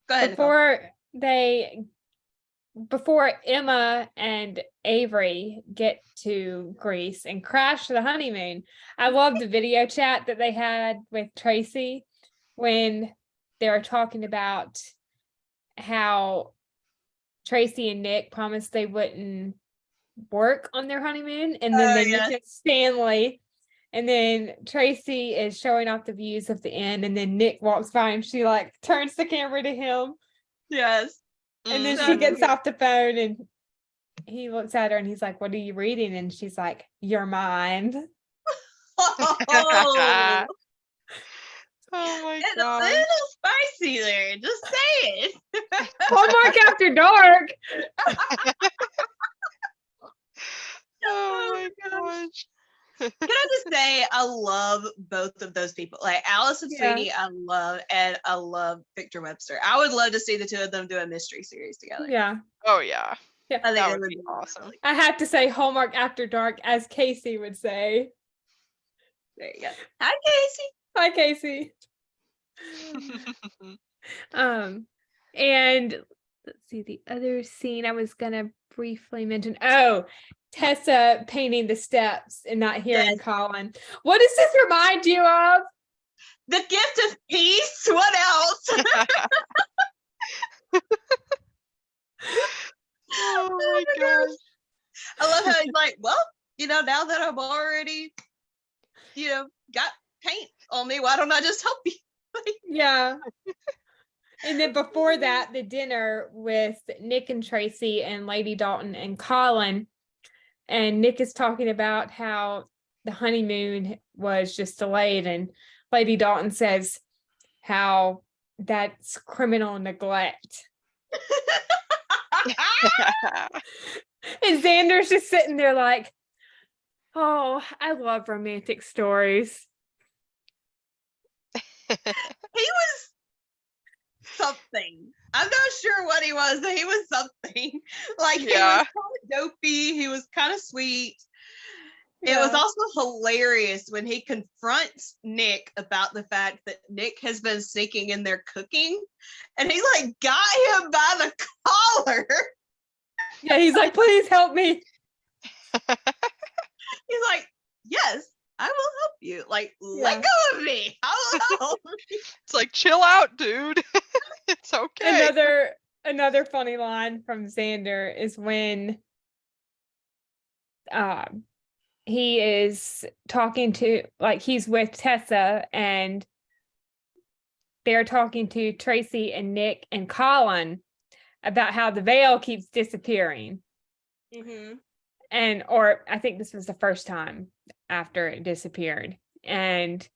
Go ahead, Nicole. Before Emma and Avery get to Greece and crash the honeymoon, I love the video chat that they had with Tracy when they were talking about how Tracy and Nick promised they wouldn't work on their honeymoon, and then Oh they yes. mentioned Stanley, and then Tracy is showing off the views of the inn, and then Nick walks by and she like turns the camera to him, Yes. and then So she gets cute. off the phone and he looks at her and he's like, "What are you reading?" And she's like, "Your mind." Oh, Oh my it's a gosh. little spicy there. Just say it. Hallmark After Dark. Oh my Gosh. gosh. Can I just say I love both of those people. Like Alice and Yeah. Sweetie, I love Victor Webster. I would love to see the two of them do a mystery series together. Yeah. Oh yeah. Yeah. I think That that would would be be awesome. really I have to say Hallmark After Dark, as Casey would say. there you go. Hi, Casey. Hi, Casey. And let's see the other scene I was gonna briefly mention. Oh, Tessa painting the steps and not hearing Yes. Colin. What does this remind you of? The gift of peace. What else? Oh my gosh. I love how he's like, well, now that I've already, got paint on me, why don't I just help you? Yeah. And then before that, the dinner with Nick and Tracy and Lady Dalton and Colin. And Nick is talking about how the honeymoon was just delayed. And Lady Dalton says how that's criminal neglect. And Xander's just sitting there like, oh, I love romantic stories. He was something. I'm not sure what he was, but he was something. Like, he was Yeah. kind of dopey. He was kind of sweet. It was Yeah. also hilarious when he confronts Nick about the fact that Nick has been sneaking in there cooking, and he like got him by the collar. Yeah, he's like, please help me. He's like, "Yes, I will help you. Like, Yeah. let go of me. I will help." It's like, chill out, dude. It's okay. Another funny line from Xander is when he is talking to, like, he's with Tessa and they're talking to Tracy and Nick and Colin about how the veil keeps disappearing. Or I think this was the first time after it disappeared. And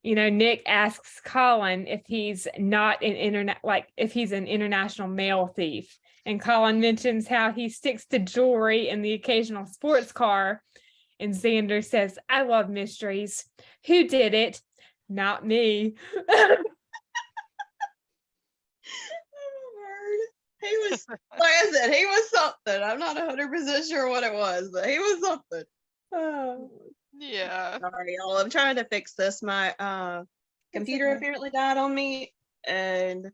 Nick asks Colin if he's not if he's an international mail thief. And Colin mentions how he sticks to jewelry and the occasional sports car. And Xander says, I love mysteries. Who did it? Not me. He was, like I said, he was something. I'm not 100% sure what it was, but he was something. Oh, Yeah. Sorry, y'all. I'm trying to fix this. My computer okay. apparently died on me, and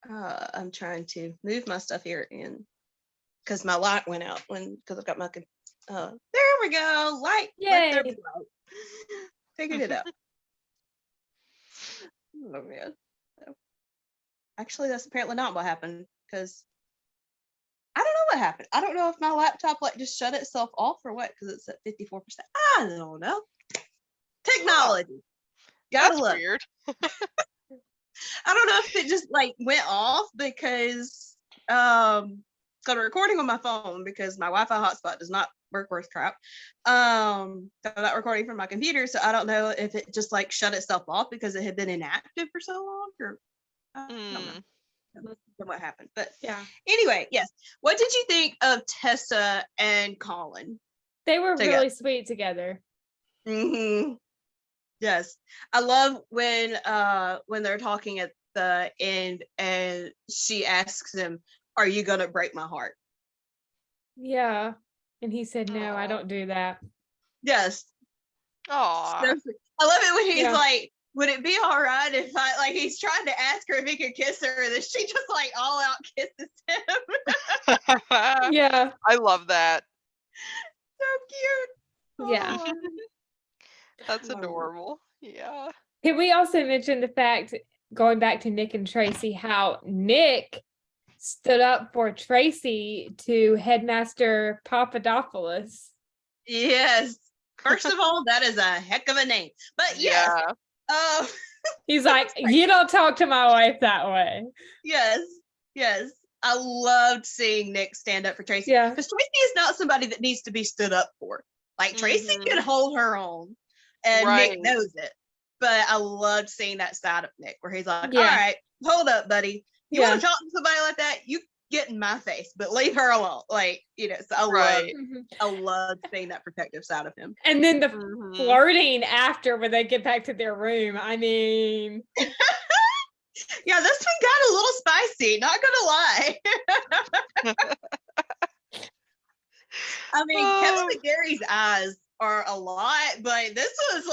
I'm trying to move my stuff here in because my light went out because I've got my there we go. Light. Let there be Yay. light. Figured it out. Oh man. Actually, that's apparently not what happened because I don't know what happened. I don't know if my laptop like just shut itself off or what because it's at 54%. I don't know. Technology. Gotta That's look. weird. I don't know if it just like went off because got a recording on my phone because my Wi-Fi hotspot does not work worth crap. So I'm not recording from my computer, so I don't know if it just like shut itself off because it had been inactive for so long, or I don't know. That must have been what happened. But Yeah. anyway, yes. What did you think of Tessa and Colin? They were Together. really sweet together. Mm-hmm. Yes. I love when they're talking at the end and she asks him, are you gonna break my heart? Yeah. And he said, no, I Aw. don't do that. Yes. Aw. So, I love it when he's Yeah. like, would it be all right if I, like, he's trying to ask her if he could kiss her, and then she just like all out kisses him. Yeah. I love that. So cute. Yeah. Oh, That's I love it. adorable. Yeah. Can we also mention the fact, going back to Nick and Tracy, how Nick stood up for Tracy to Headmaster Papadopoulos? Yes. First of all, that is a heck of a name. But yes. Yeah. He's like, you don't talk to my wife that way. Yes. Yes. I loved seeing Nick stand up for Tracy. Yeah. Because Tracy is not somebody that needs to be stood up for. Like, Tracy Mhm. can hold her own. And Right. Nick knows it. But I loved seeing that side of Nick where he's like, Yeah. all right, hold up, buddy. You Yeah. want to talk to somebody like that? You get in my face, but leave her alone. Like, so I Right. loved seeing that protective side of him. And then the Mhm. flirting after when they get back to their room. I mean, Yeah, this one got a little spicy, not gonna lie. I mean, Kevin Oh. McGarry's eyes are a lot, but this was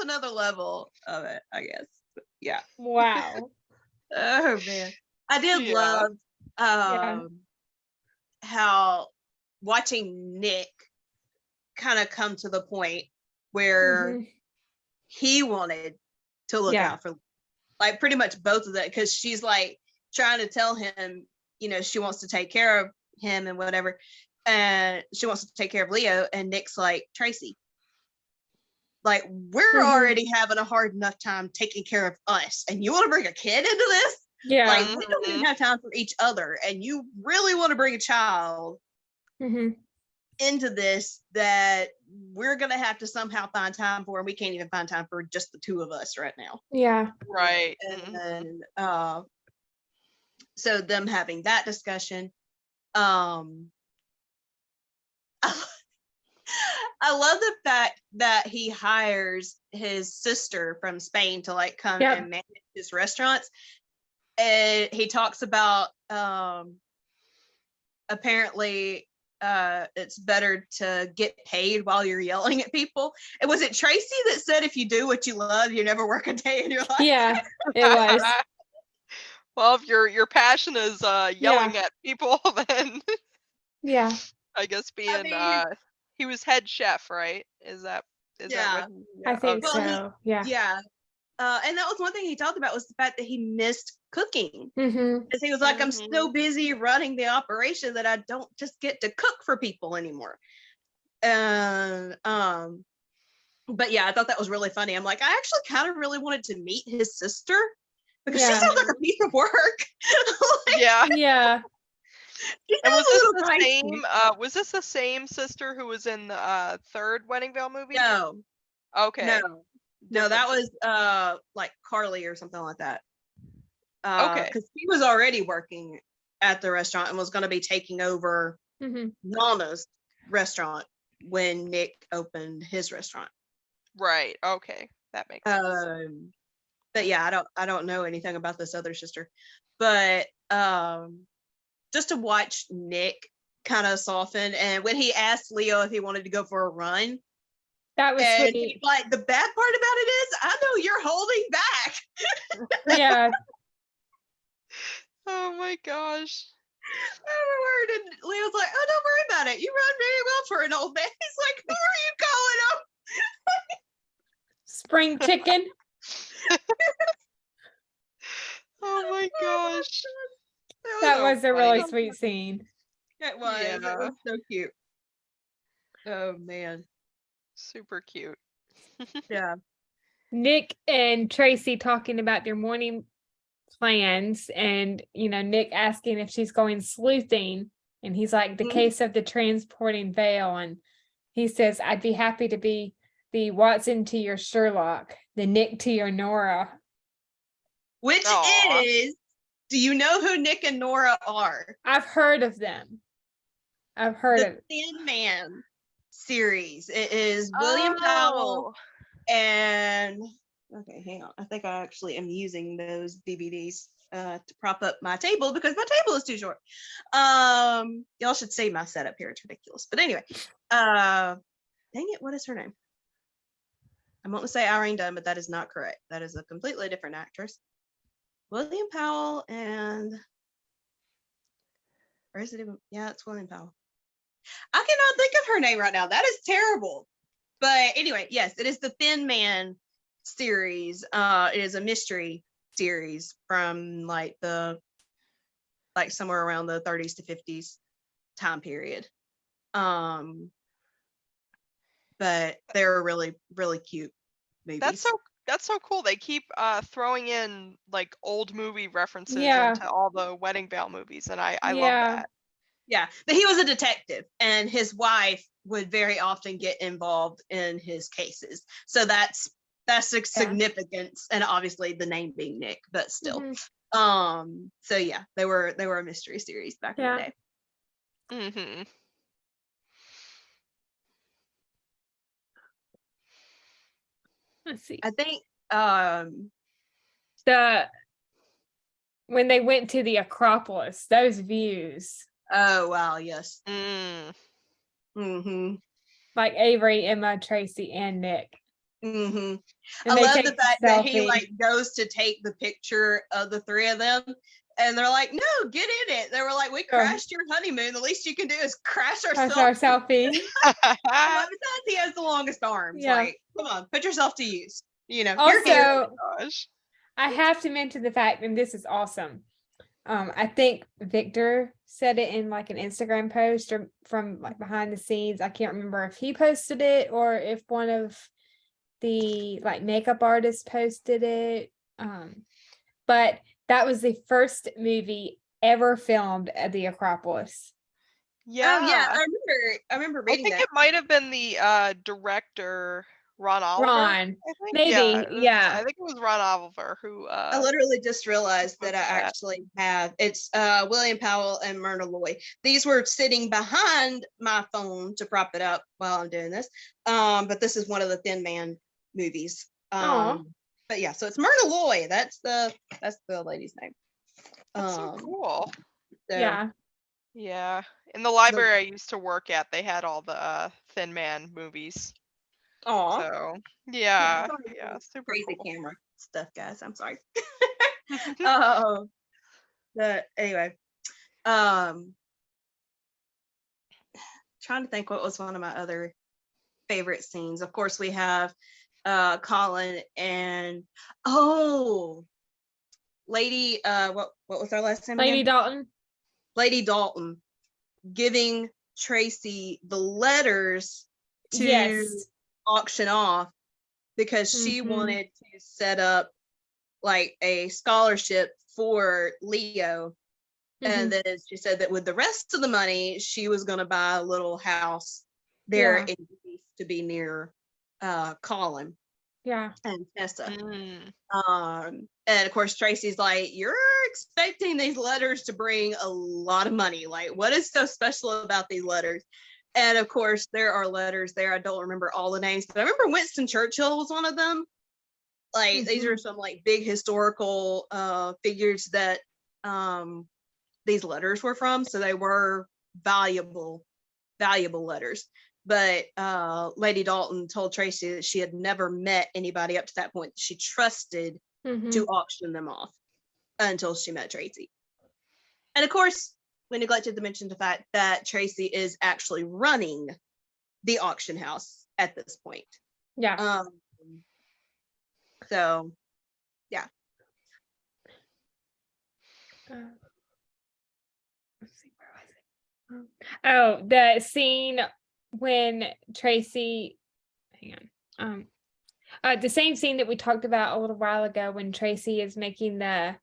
another level of it, I guess. But yeah. wow. Oh man. I did Yeah. love Yeah. how watching Nick kind of come to the point where Mhm. he wanted to look Yeah. out for, like, pretty much both of them, because she's like trying to tell him, she wants to take care of him and whatever, and she wants to take care of Leo, and Nick's like, Tracy, like, we're Mhm. already having a hard enough time taking care of us, and you want to bring a kid into this? Yeah. Like, we don't even have time for each other, and you really want to bring a child Mhm. into this that we're gonna have to somehow find time for, and we can't even find time for just the two of us right now. Yeah. Right. And Mhm. then so them having that discussion, I I love the fact that he hires his sister from Spain to like come Yep. and manage his restaurants. And he talks about apparently it's better to get paid while you're yelling at people. And was it Tracy that said if you do what you love, you never work a day in your life? Yeah, it was. Well, if your passion is yelling at people, then Yeah. I guess being mean- he was head chef, right? Is that Yeah. what I think Well, so. Yeah. Yeah. And that was one thing he talked about was the fact that he missed cooking. Mm-hmm. Because he was like, I'm so busy running the operation that I don't just get to cook for people anymore. And but yeah, I thought that was really funny. I'm like, I actually kind of really wanted to meet his sister because she Yeah. sounds like a piece of work. Like, Yeah. Yeah. she And sounds was a this little the crazy. same? Was this the same sister who was in the third Wedding Veil movie? No, Okay. no, Different that sister. was like Carly or something like that. Okay. Because he was already working at the restaurant and was going to be taking over Mm-hmm. Nana's restaurant when Nick opened his restaurant. Right. Okay. That makes sense. But yeah, I don't know anything about this other sister. But just to watch Nick kind of soften, and when he asked Leo if he wanted to go for a run, That was and sweet. he's like, the bad part about it is I know you're holding back. Yeah. Oh my gosh. Oh, my word. And Leo's like, oh, don't worry about it. You run very well for an old man. He's like, who are you calling him? Spring chicken. Oh my gosh. That so was a funny. really sweet scene. It was. It Yeah. was so cute. Oh man. Super cute. Yeah. Nick and Tracy talking about their morning plans, and Nick asking if she's going sleuthing, and he's like, the Mhm. case of the transporting veil, and he says, I'd be happy to be the Watson to your Sherlock, the Nick to your Nora. Which Aw. is, do you know who Nick and Nora are? I've heard of them. I've heard The of Thin Man series. It is William Powell Oh. and okay, hang on. I think I actually am using those DVDs to prop up my table because my table is too short. Y'all should see my setup here. It's ridiculous. But anyway, dang it, what is her name? I want to say Irene Dunn, but that is not correct. That is a completely different actress. William Powell and or is it even? Yeah, it's William Powell. I cannot think of her name right now. That is terrible. But anyway, yes, it is the Thin Man series. It is a mystery series from like somewhere around the 30s to 50s time period. But they're really, really cute movies. That's so cool. They keep throwing in like old movie references Yeah. into all the Wedding Veil movies, and I love Yeah. that. Yeah, but he was a detective, and his wife would very often get involved in his cases. So that's the significance, and obviously the name being Nick, but still. Mhm. So yeah, they were a mystery series back in the day. Mm-hmm. Let's see. I think When they went to the Acropolis, those views, oh wow, yes. like Avery, Emma, Tracy, and Nick. I And they love take the fact the that he selfie. like goes to take the picture of the three of them, and they're like, "No, get in it." They were like, "We crashed your honeymoon. The least you can do is crash That's ourselves." our selfie. Besides, he has the longest arms. Yeah. Like, come on, put yourself to use. You're here. Also, Gosh. I have to mention the fact, and this is awesome. I think Victor said it in like an Instagram post or from like behind the scenes. I can't remember if he posted it or if one of the like makeup artists posted it. But that was the first movie ever filmed at the Acropolis. Yeah. Oh yeah, I remember I reading think that. it might have been the director Ron Oliver. Ron, I think. maybe, yeah. I think it was Ron Oliver who. I literally just realized that I that. actually have it's William Powell and Myrna Loy. These were sitting behind my phone to prop it up while I'm doing this. But this is one of the Thin Man movies. Aw. But yeah, so it's Myrna Loy. That's the lady's name. That's so cool. So, Yeah. Yeah. In the library I used to work at, they had all the Thin Man movies. Aw. So yeah, sorry, yeah, super crazy cool. camera stuff, guys. I'm sorry. But anyway, trying to think what was one of my other favorite scenes. Of course, we have Colin and Lady what was our last name Lady again? Dalton. Lady Dalton giving Tracy the letters to Yes. auction off because she Mhm. wanted to set up like a scholarship for Leo. And then she said that with the rest of the money, she was going to buy a little house there Yeah. in Greece to be near Colin Yeah. and Tessa. Mm. And of course, Tracy's like, you're expecting these letters to bring a lot of money. Like, what is so special about these letters? And of course, there are letters there. I don't remember all the names, but I remember Winston Churchill was one of them. Like, these are some like big historical figures that these letters were from. So they were valuable letters. But Lady Dalton told Tracy that she had never met anybody up to that point that she trusted to auction them off until she met Tracy. And of course, we neglected to mention the fact that Tracy is actually running the auction house at this point. Yeah. So, yeah. Let's see, where was it? Oh, the scene when Tracy, hang on. The same scene that we talked about a little while ago when Tracy is making the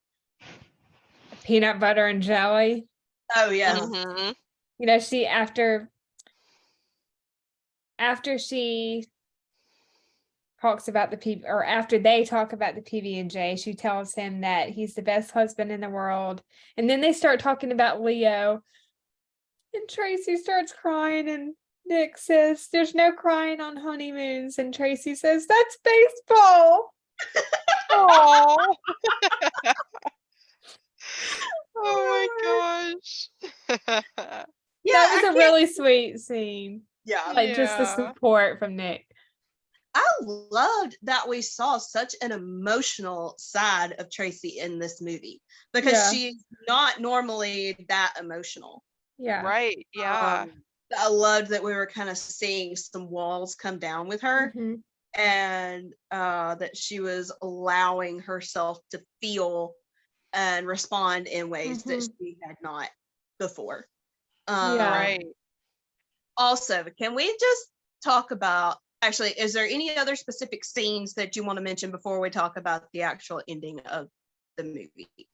peanut butter and jelly. Oh, yeah. Mhm. You know, she after she talks about after they talk about the PB&J, she tells him that he's the best husband in the world. And then they start talking about Leo. And Tracy starts crying and Nick says, "There's no crying on honeymoons." And Tracy says, "That's baseball." Oh. Oh my gosh. Yeah, That was a really sweet scene. Yeah. Like just the support from Nick. I loved that we saw such an emotional side of Tracy in this movie because she's not normally that emotional. Yeah. Right. Yeah. I loved that we were kind of seeing some walls come down with her and that she was allowing herself to feel and respond in ways that she had not before. Right. Also, can we just talk about, actually, is there any other specific scenes that you want to mention before we talk about the actual ending of the movie?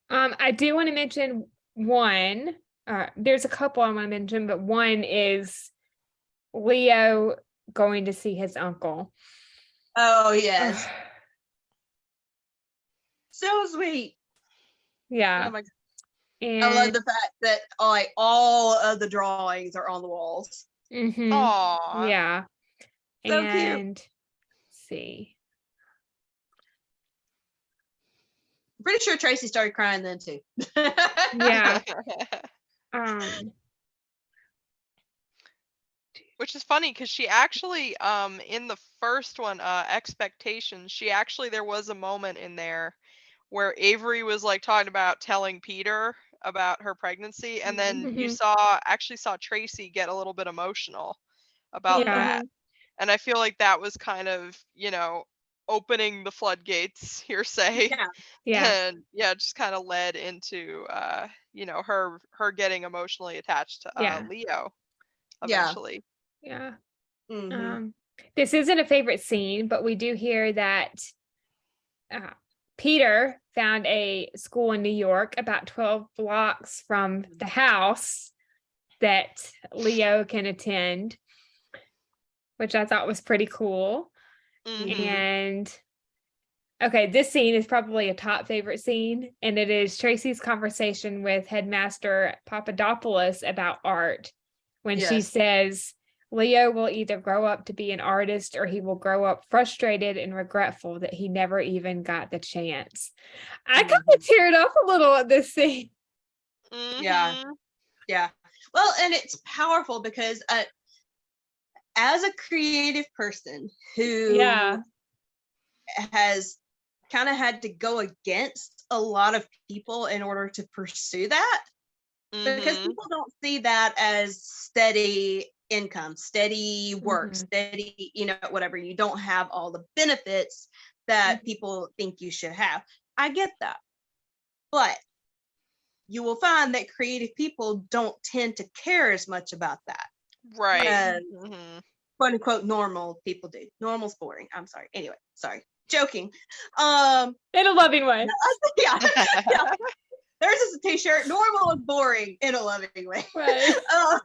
I do want to mention one. There's a couple I want to mention, but one is Leo going to see his uncle. Oh, yes. So sweet. Yeah. Oh my God. And I love the fact that like all of the drawings are on the walls. Aw. Yeah. So and cute. Let's see. I'm pretty sure Tracy started crying then too. Yeah. Which is funny because she actually in the first one, Expectations, there was a moment in there where Avery was like talking about telling Peter about her pregnancy, and then you saw Tracy get a little bit emotional about that. And I feel like that was kind of, opening the floodgates, hearsay. And just kind of led into her getting emotionally attached to Leo eventually. This isn't a favorite scene, but we do hear that Peter found a school in New York about 12 blocks from the house that Leo can attend, which I thought was pretty cool. Mhm. And okay, this scene is probably a top favorite scene, and it is Tracy's conversation with Headmaster Papadopoulos about art when she Yes. says Leo will either grow up to be an artist or he will grow up frustrated and regretful that he never even got the chance. I kind of teared up a little at this scene. Yeah. Mhm. Yeah. Well, and it's powerful because as a creative person who Yeah. has kind of had to go against a lot of people in order to pursue that, because Mhm. people don't see that as steady income, steady work, Mhm. steady, whatever. You don't have all the benefits that people think you should have. I get that. But you will find that creative people don't tend to care as much about that Right. as Mhm. quote unquote normal people do. Normal's boring. I'm sorry. Anyway, sorry. Joking. In a loving way. Yeah. Yeah. There's this t-shirt. Normal is boring in a loving way. Right. Oh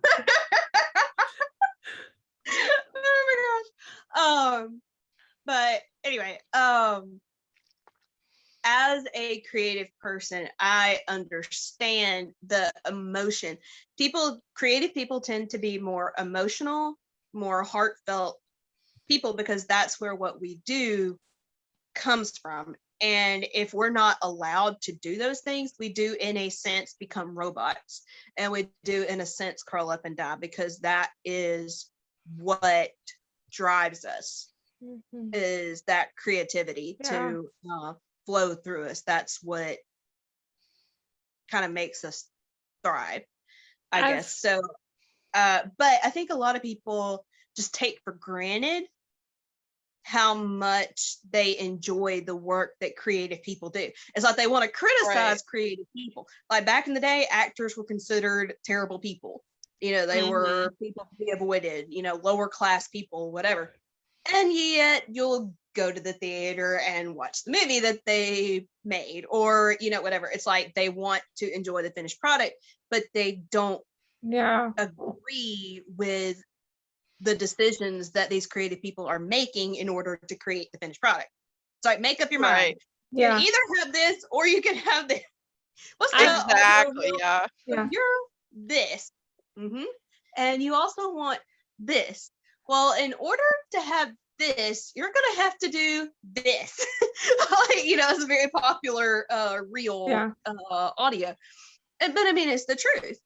my gosh. But anyway, as a creative person, I understand the emotion. Creative people tend to be more emotional, more heartfelt people, because that's where what we do comes from. And if we're not allowed to do those things, we do, in a sense, become robots. And we do, in a sense, curl up and die, because that is what drives us, Mhm. is that creativity Yeah. to flow through us. That's what kind of makes us thrive, I I've- guess. So, but I think a lot of people just take for granted how much they enjoy the work that creative people do. It's like they want to criticize creative people. Like back in the day, actors were considered terrible people. They were people to be avoided, lower class people, whatever. And yet you'll go to the theater and watch the movie that they made, or, whatever. It's like they want to enjoy the finished product, but they don't Yeah. agree with the decisions that these creative people are making in order to create the finished product. So like, make up your mind. You Yeah. can either have this or you can have this. What's the Exactly. Yeah. Yeah. You're this. And you also want this. Well, in order to have this, you're going to have to do this. It's a very popular real audio. But I mean, it's the truth.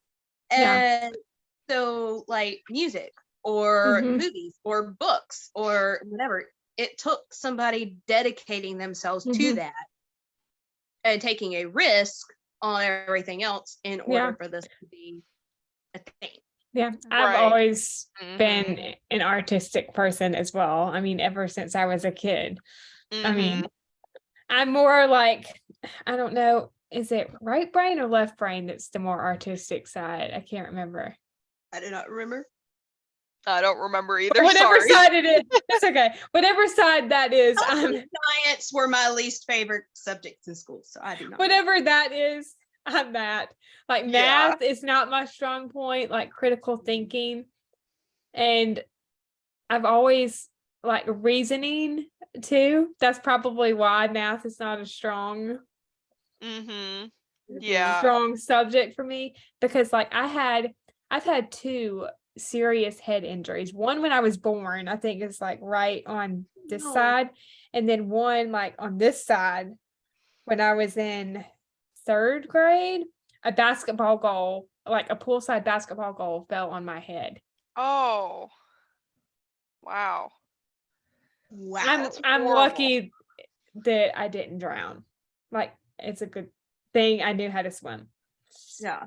Yeah. And so, like music or movies or books or whatever, it took somebody dedicating themselves to that and taking a risk on everything else in order for this to be a thing. Yeah, I've Right. always been an artistic person as well. I mean, ever since I was a kid. I mean, I'm more like, I don't know, is it right brain or left brain that's the more artistic side? I can't remember. I do not remember. I don't remember either. Whatever Sorry. side it is, it's okay. Whatever side that is, Science were my least favorite subjects in school, so I do not. Whatever that is, I'm that. Like math is not my strong point, like critical thinking. And I've always like reasoning too. That's probably why math is not a strong Yeah. strong subject for me, because like I've had 2 serious head injuries. One when I was born, I think it's like right on this side, and then one like on this side when I was in 3rd grade. A basketball goal, like a poolside basketball goal, fell on my head. Oh. Wow. I'm lucky that I didn't drown. Like it's a good thing I knew how to swim. Yeah.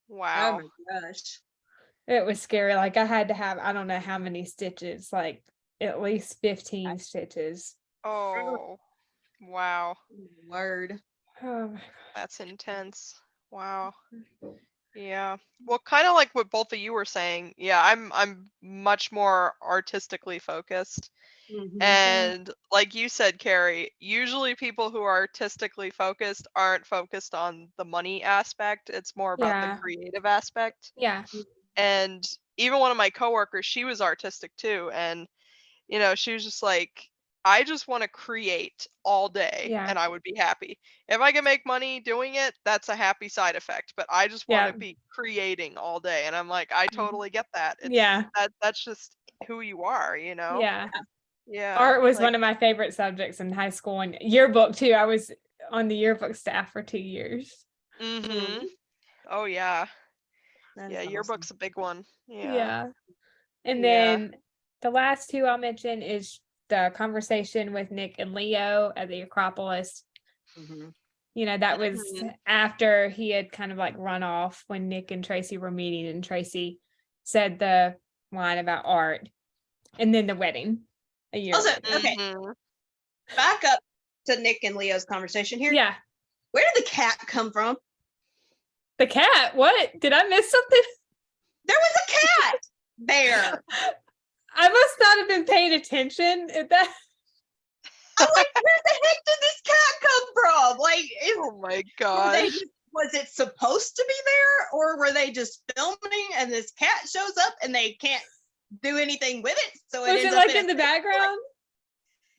Wow. Oh my gosh. It was scary. Like I had to have, I don't know how many stitches, like at least 15 stitches. Oh. Wow. Word. Oh my That's intense. Wow. Yeah. Well, kind of like what both of you were saying. Yeah, I'm much more artistically focused. And like you said, Kerri, usually people who are artistically focused aren't focused on the money aspect. It's more about the creative aspect. Yeah. And even one of my coworkers, she was artistic too. And, she was just like, I just want to create all day Yeah. and I would be happy. If I can make money doing it, that's a happy side effect. But I just want Yeah. to be creating all day. And I'm like, I totally get that. It's Yeah. that's just who you are, you know? Yeah. Yeah. Art was like, one of my favorite subjects in high school, and yearbook too. I was on the yearbook staff for 2 years. mm-hmm. Oh yeah. That Yeah, is yearbook's awesome. a big one. Yeah. Yeah. And Yeah. then the last two I'll mention is the conversation with Nick and Leo at the Acropolis. Mhm. You know, that was Mhm. after he had kind of like run off when Nick and Tracy were meeting, and Tracy said the line about art, and then the wedding a year Also, later. okay, Mhm. back up to Nick and Leo's conversation here. Yeah. Where did the cat come from? The cat. What? Did I miss something? There was a cat there. I must not have been paying attention at that. I'm like, where the heck did this cat come from? Like, Oh my were they gosh. just, was it supposed to be there, or were they just filming and this cat shows up and they can't do anything with it? So Was ends it up like in the background?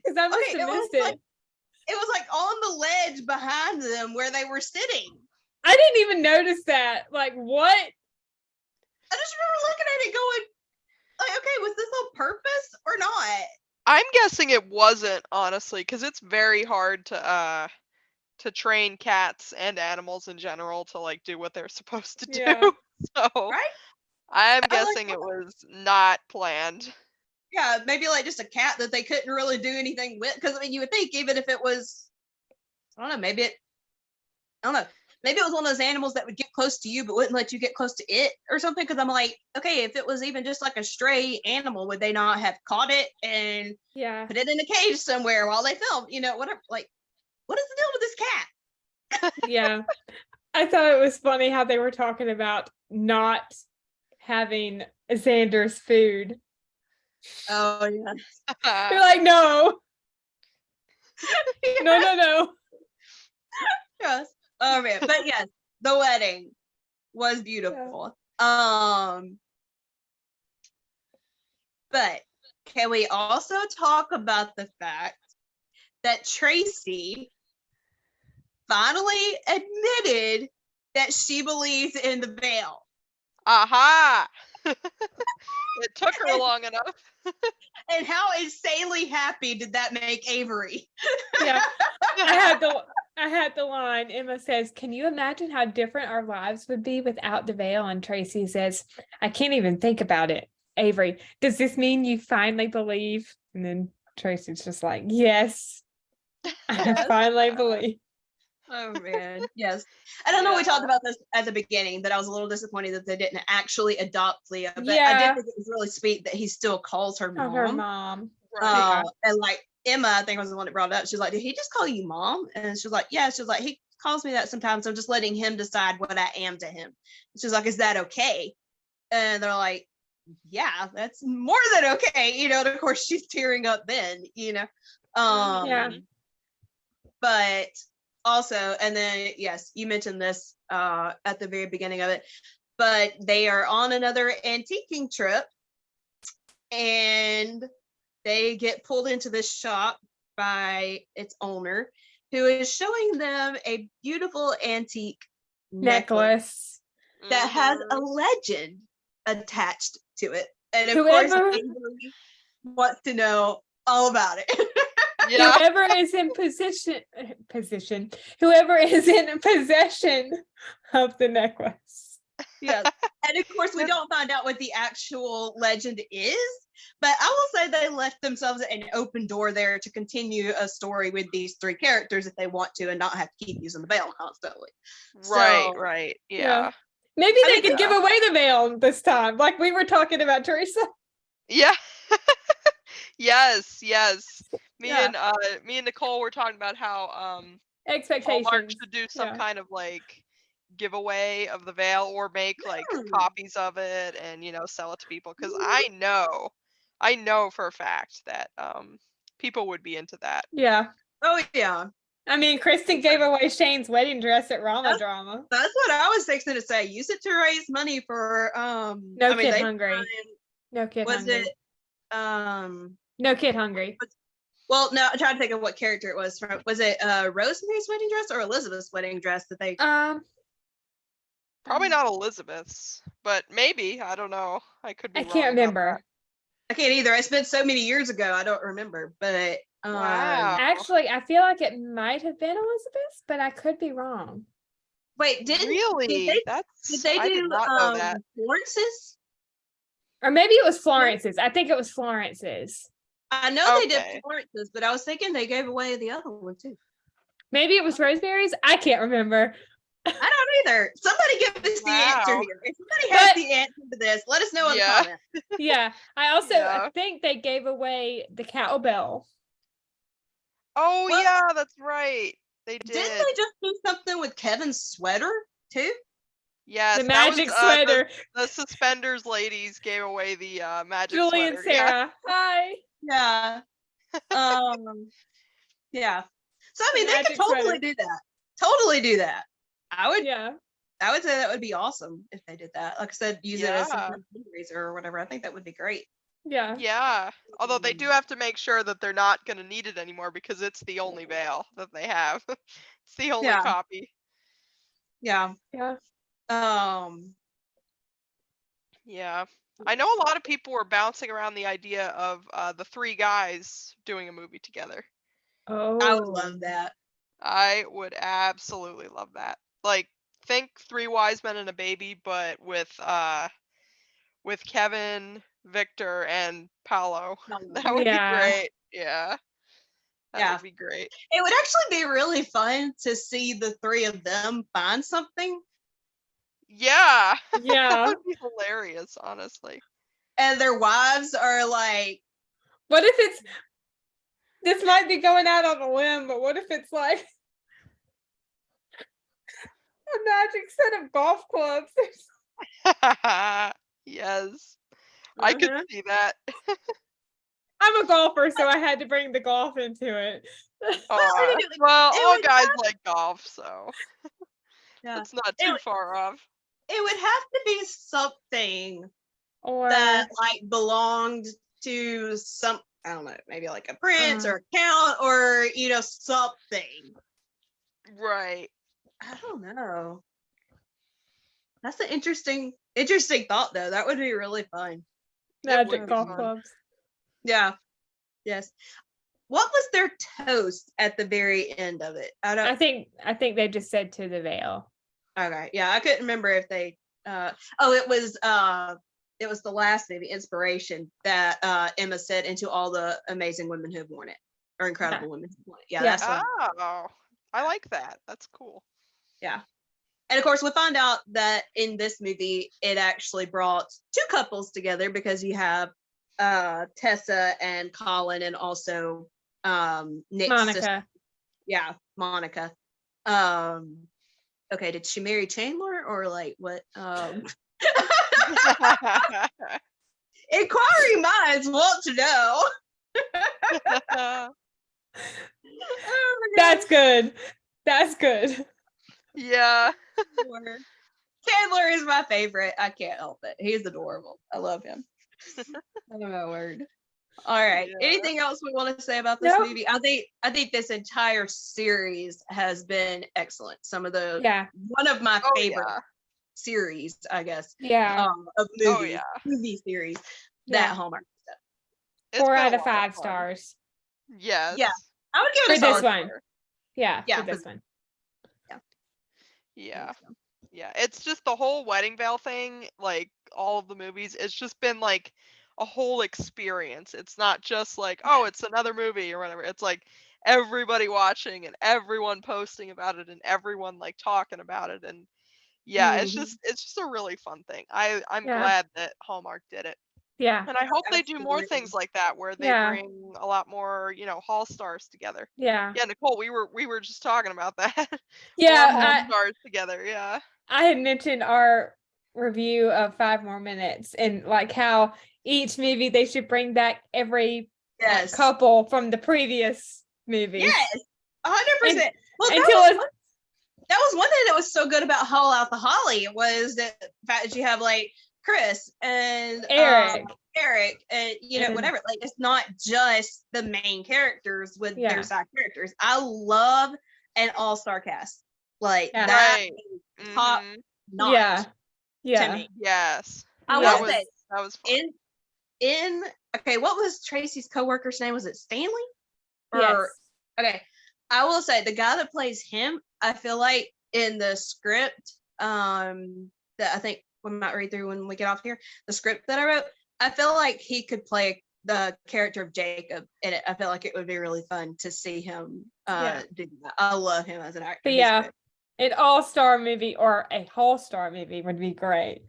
Because I must Okay, have it was missed it. like- it was like on the ledge behind them where they were sitting. I didn't even notice that. Like, what? I just remember looking at it going, like, okay, was this on purpose or not? I'm guessing it wasn't, honestly, because it's very hard to train cats and animals in general to like do what they're supposed to do. Yeah. So Right? I'm like, guessing it was not planned. Yeah, maybe like just a cat that they couldn't really do anything with. Because I mean, you would think even if it was, I don't know, maybe it was one of those animals that would get close to you but wouldn't let you get close to it or something. Because I'm like, okay, if it was even just like a stray animal, would they not have caught it and Yeah. put it in a cage somewhere while they filmed? You know, whatever. Like, what is the deal with this cat? Yeah. I thought it was funny how they were talking about not having Xander's food. Oh yeah. They're like, no, no. Yes. Oh man. But yes, the wedding was beautiful. But can we also talk about the fact that Tracy finally admitted that she believes in the veil? Aha! It took her long enough. And how insanely happy did that make Avery? Yeah. I had the line. Emma says, "Can you imagine how different our lives would be without the veil?" And Tracy says, "I can't even think about it." Avery, "Does this mean you finally believe?" And then Tracy's just like, "Yes, I Yes. finally believe." Oh man, yes. I don't know. We talked about this at the beginning that I was a little disappointed that they didn't actually adopt Leah, but I Yeah. did think it was really sweet that he still calls her Oh, mom. her mom. Right. And like Emma, I think was the one that brought it up. She's like, "Did he just call you mom?" And she was like, "Yeah." She was like, "He calls me that sometimes. I'm just letting him decide what I am to him." She's like, "Is that okay?" And they're like, "Yeah, that's more than okay." You know, and of course she's tearing up then, you know. Yeah. But also, and then yes, you mentioned this at the very beginning of it, but they are on another antiquing trip and they get pulled into this shop by its owner, who is showing them a beautiful antique necklace that has a legend attached to it. And of course, Avery wants to know all about it. Yeah. Whoever is in whoever is in possession of the necklace. Yes. And of course, we don't find out what the actual legend is, but I will say they left themselves an open door there to continue a story with these three characters if they want to and not have to keep using the veil constantly. Right, So, right. Yeah. Maybe I they mean, could give away the veil this time, like we were talking about, Teresa. Yeah. Yes, yes. Me Yeah. and Nicole were talking about how Hallmark Expectations. should do some Yeah. kind of like giveaway of the veil or make like copies of it and sell it to people, because I know for a fact that people would be into that. Yeah. Oh yeah. I mean, Kristen gave away Shane's wedding dress at Rama Drama. That's what I was fixing to say. Use it to raise money for No Kid Hungry. No Kid was Hungry. it No Kid Hungry. Well, no, I'm trying to think of what character it was from. Was it Rosemary's Wedding Dress or Elizabeth's Wedding Dress that they? Probably not Elizabeth's, but maybe. I don't know. I could be I wrong can't about remember. I can't either. It's been so many years ago, I don't remember. But Wow. Actually, I feel like it might have been Elizabeth's, but I could be wrong. wait, Really? did they I did do not know that. Florence's? Or maybe it was Florence's. I think it was Florence's. I know they Okay. did Florence's, but I was thinking they gave away the other one too. Maybe it was Rosemary's. I can't remember. I don't either. Somebody give us the answer Wow. here. If somebody has But- the answer to this, let us know in the Yeah. comments. Yeah. I also Yeah. I think they gave away the cowbell. Oh Well, yeah, that's right. They Didn't did. they just do something with Kevin's sweater too? Yes, The that was, magic sweater. The suspenders ladies gave away the magic Julie and sweater. Yeah. Sarah. Hi. Yeah. Yeah. So I mean, The they could magic totally sweater. do that. Totally do that. I would Yeah. say that would be awesome if they did that. Like I said, use it as Yeah. some fundraiser or whatever. I think that would be great. Yeah. Yeah. Although they do have to make sure that they're not going to need it anymore because it's the only veil that they have. It's the only Yeah. copy. Yeah. Yeah. Yeah. I know a lot of people were bouncing around the idea of the three guys doing a movie together. Oh. I would love that. I would absolutely love that. Like, think Three Wise Men and a Baby, but with Kevin, Victor, and Paolo. That would Yeah. be great. Yeah. That Yeah. would be great. It would actually be really fun to see the three of them find something Yeah. Yeah. That would be hilarious, honestly. and their wives are like, What if it's this might be going out on a limb, but what if it's like a magic set of golf clubs? Yes. I could "Mhm." see that. I'm a golfer, so I had to bring the golf into it. Aw. it Well, all would guys like golf, so Yeah. it's not It too would- far off. It would have to be something Or that like belonged to some, I don't know, maybe like a prince or a count or something. Right. I don't know. That's an interesting thought though. That would be really fun. magic would be golf fun. clubs. Yeah. Yes. What was their toast at the very end of it? I don't. I think they just said to the veil. Okay. Yeah, I couldn't remember if they. It was the last movie, Inspiration, that Emma said into all the amazing women who've worn it, or incredible women who've worn it. Yeah, Yeah. that's what. Oh, I like that. That's cool. Yeah. And of course, we find out that in this movie, it actually brought two couples together because you have Tessa and Colin, and also Nick's Monica. sister. Yeah, Monica. Okay, did she marry Chandler or like what? Inquiring minds want to know. Oh my That's good. That's good. Yeah. God. Chandler is my favorite. I can't help it. He's adorable. I love him. Oh my word. All right. Yeah. Anything else we want to say about this Nope. movie? I think this entire series has been excellent. Some of the Yeah. one of my Oh, favorite yeah. series, I guess, Yeah. of Oh, movies, yeah. movie series. Yeah. That Hallmark stuff. It's 4 been a out of lot 5 fun. stars. Yes. Yeah. I would give For it a this solid one. four. Yeah, Yeah, for this one. Yeah. Yeah. It's just the whole wedding veil thing, like all of the movies, it's just been like a whole experience. It's not just like, oh, it's another movie or whatever. It's like everybody watching and everyone posting about it and everyone like talking about it. And yeah, it's Mhm. just a really fun thing. I'm Yeah. glad that Hallmark did it. Yeah. And I hope they do more Absolutely. things like that where they Yeah. bring a lot more, Hall stars together. Yeah. Yeah, Nicole, we were just talking about that. More Yeah. Hall stars together, yeah. I had mentioned our review of 5 More Minutes and like how each movie they should bring back every Yes. couple from the previous movies. Yes. 100%. Well, Until that was one thing that was so good about Hall Out the Holly was that the fact that you have like Chris and Eric. generic, and And- whatever. Like, it's not just the main characters with Yeah. their side characters. I love an all-star cast. Like Yeah. that Right. is top Mhm. notch Yeah. to Yeah. me. Yes. I Yeah. That will was say that was fun. in okay, what was Tracy's coworker's name? Was it Stanley? Yes. Okay, I will say the guy that plays him, I feel like in the script, that I think we might read through when we get off here, the script that I wrote, I feel like he could play the character of Jacob in it. I feel like it would be really fun to see him do that. I love him as an actor. But He's yeah, good. an all-star movie or a whole-star movie would be great.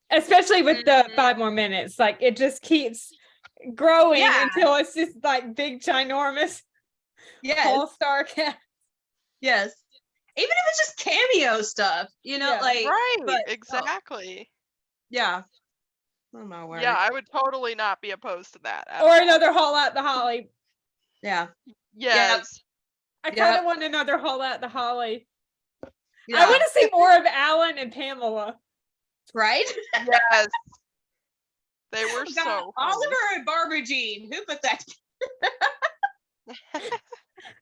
Especially with the Mhm. 5 more minutes. Like it just keeps growing Yeah. until it's just like big ginormous Yes, all-star cast. yes. Even if it's just cameo stuff, Yeah. like Right. but- Exactly. yeah. Oh my word. Yeah, I would totally not be opposed to that. At Or all. another Haul Out the Holly. Yeah. Yes. I kind Yep. of want another Haul Out the Holly. Yeah. I want to see more of Alan and Pamela. Right? Yes. They were God, so funny. Oliver and Barbara Jean. Who put that?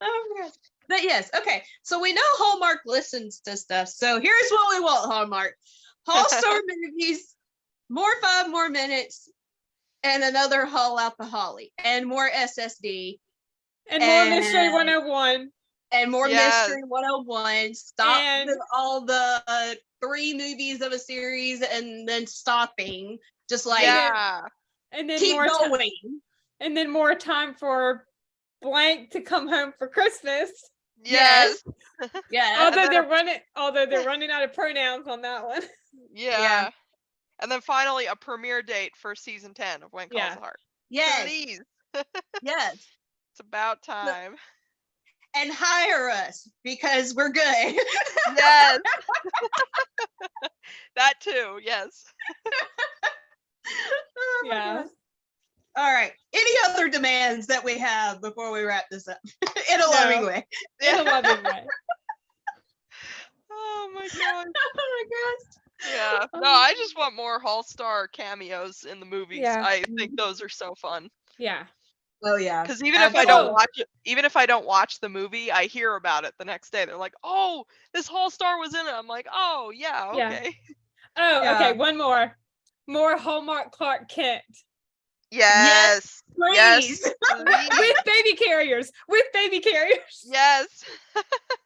Oh my gosh. But yes, okay. So we know Hallmark listens to stuff. So here's what we want, Hallmark. All star movies, more 5 more minutes, and another Haul Out the Holly, and more SSD, And more Mystery And- 101. and more Yes. Mystery 101. Stop And- with all the 3 movies of a series and then stopping. Just like Yeah. And then keep more time. going. And then more time for blank to come home for Christmas. Yes. Yeah. Although then they're running out of pronouns on that one. Yeah. And then finally a premiere date for season 10 of When Calls Yeah. the Heart. Yes. Please. Yes. It's about time. And hire us because we're good. Yes. That too. Yes. Oh my Yeah. gosh. All right. Any other demands that we have before we wrap this up in a No. loving way? In a loving way. Oh my god. Oh my gosh. Yeah. No, I just want more All-Star cameos in the movies. Yeah. I think those are so fun. Yeah. Oh yeah. Because even if I don't Absolutely. watch it, even if I don't watch the movie, I hear about it the next day. They're like, "Oh, this All-Star was in it." I'm like, "Oh, yeah, Yeah. okay." Oh, Yeah. okay. One more. More Hallmark Clark Kent. Yes. Please. Yes. Please. With baby carriers. With baby carriers. Yes.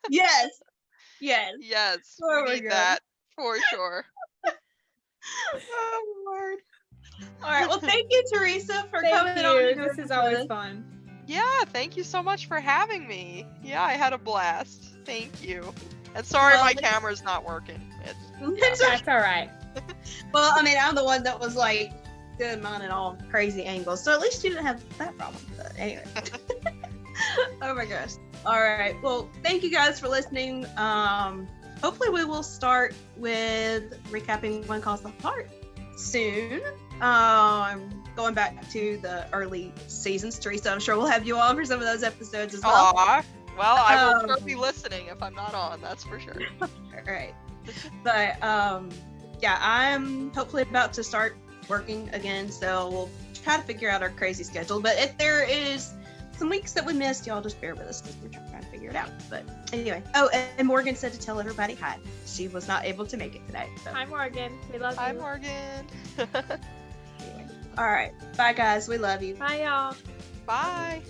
Yes. Yes. Yes. Oh We my need God. that for sure. Oh Lord. All right. Well, thank you, Teresa, for Thank coming on. you. and doing This is with always us. fun. Yeah, thank you so much for having me. Yeah, I had a blast. Thank you. And sorry Well, my we- camera's not working. It's okay. That's all right. Well, I mean, I'm the one that was like doing mine at all crazy angles, so at least you didn't have that problem. But anyway. Oh my gosh. All right. Well, thank you guys for listening. Hopefully we will start with recapping When Calls the Heart soon. Going back to the early seasons, Teresa, I'm sure we'll have you on for some of those episodes as well. Aw. Well, I will sure Um, be listening if I'm not on, that's for sure. All right. But yeah, I'm hopefully about to start working again, so we'll try to figure out our crazy schedule. But if there is some weeks that we missed, y'all just bear with us because we're trying to figure it out. But anyway, and Morgan said to tell everybody hi. She was not able to make it today. So Hi, Morgan. We love Hi, you. Morgan. anyway. All right. Bye guys. We love you. Bye, y'all. Bye.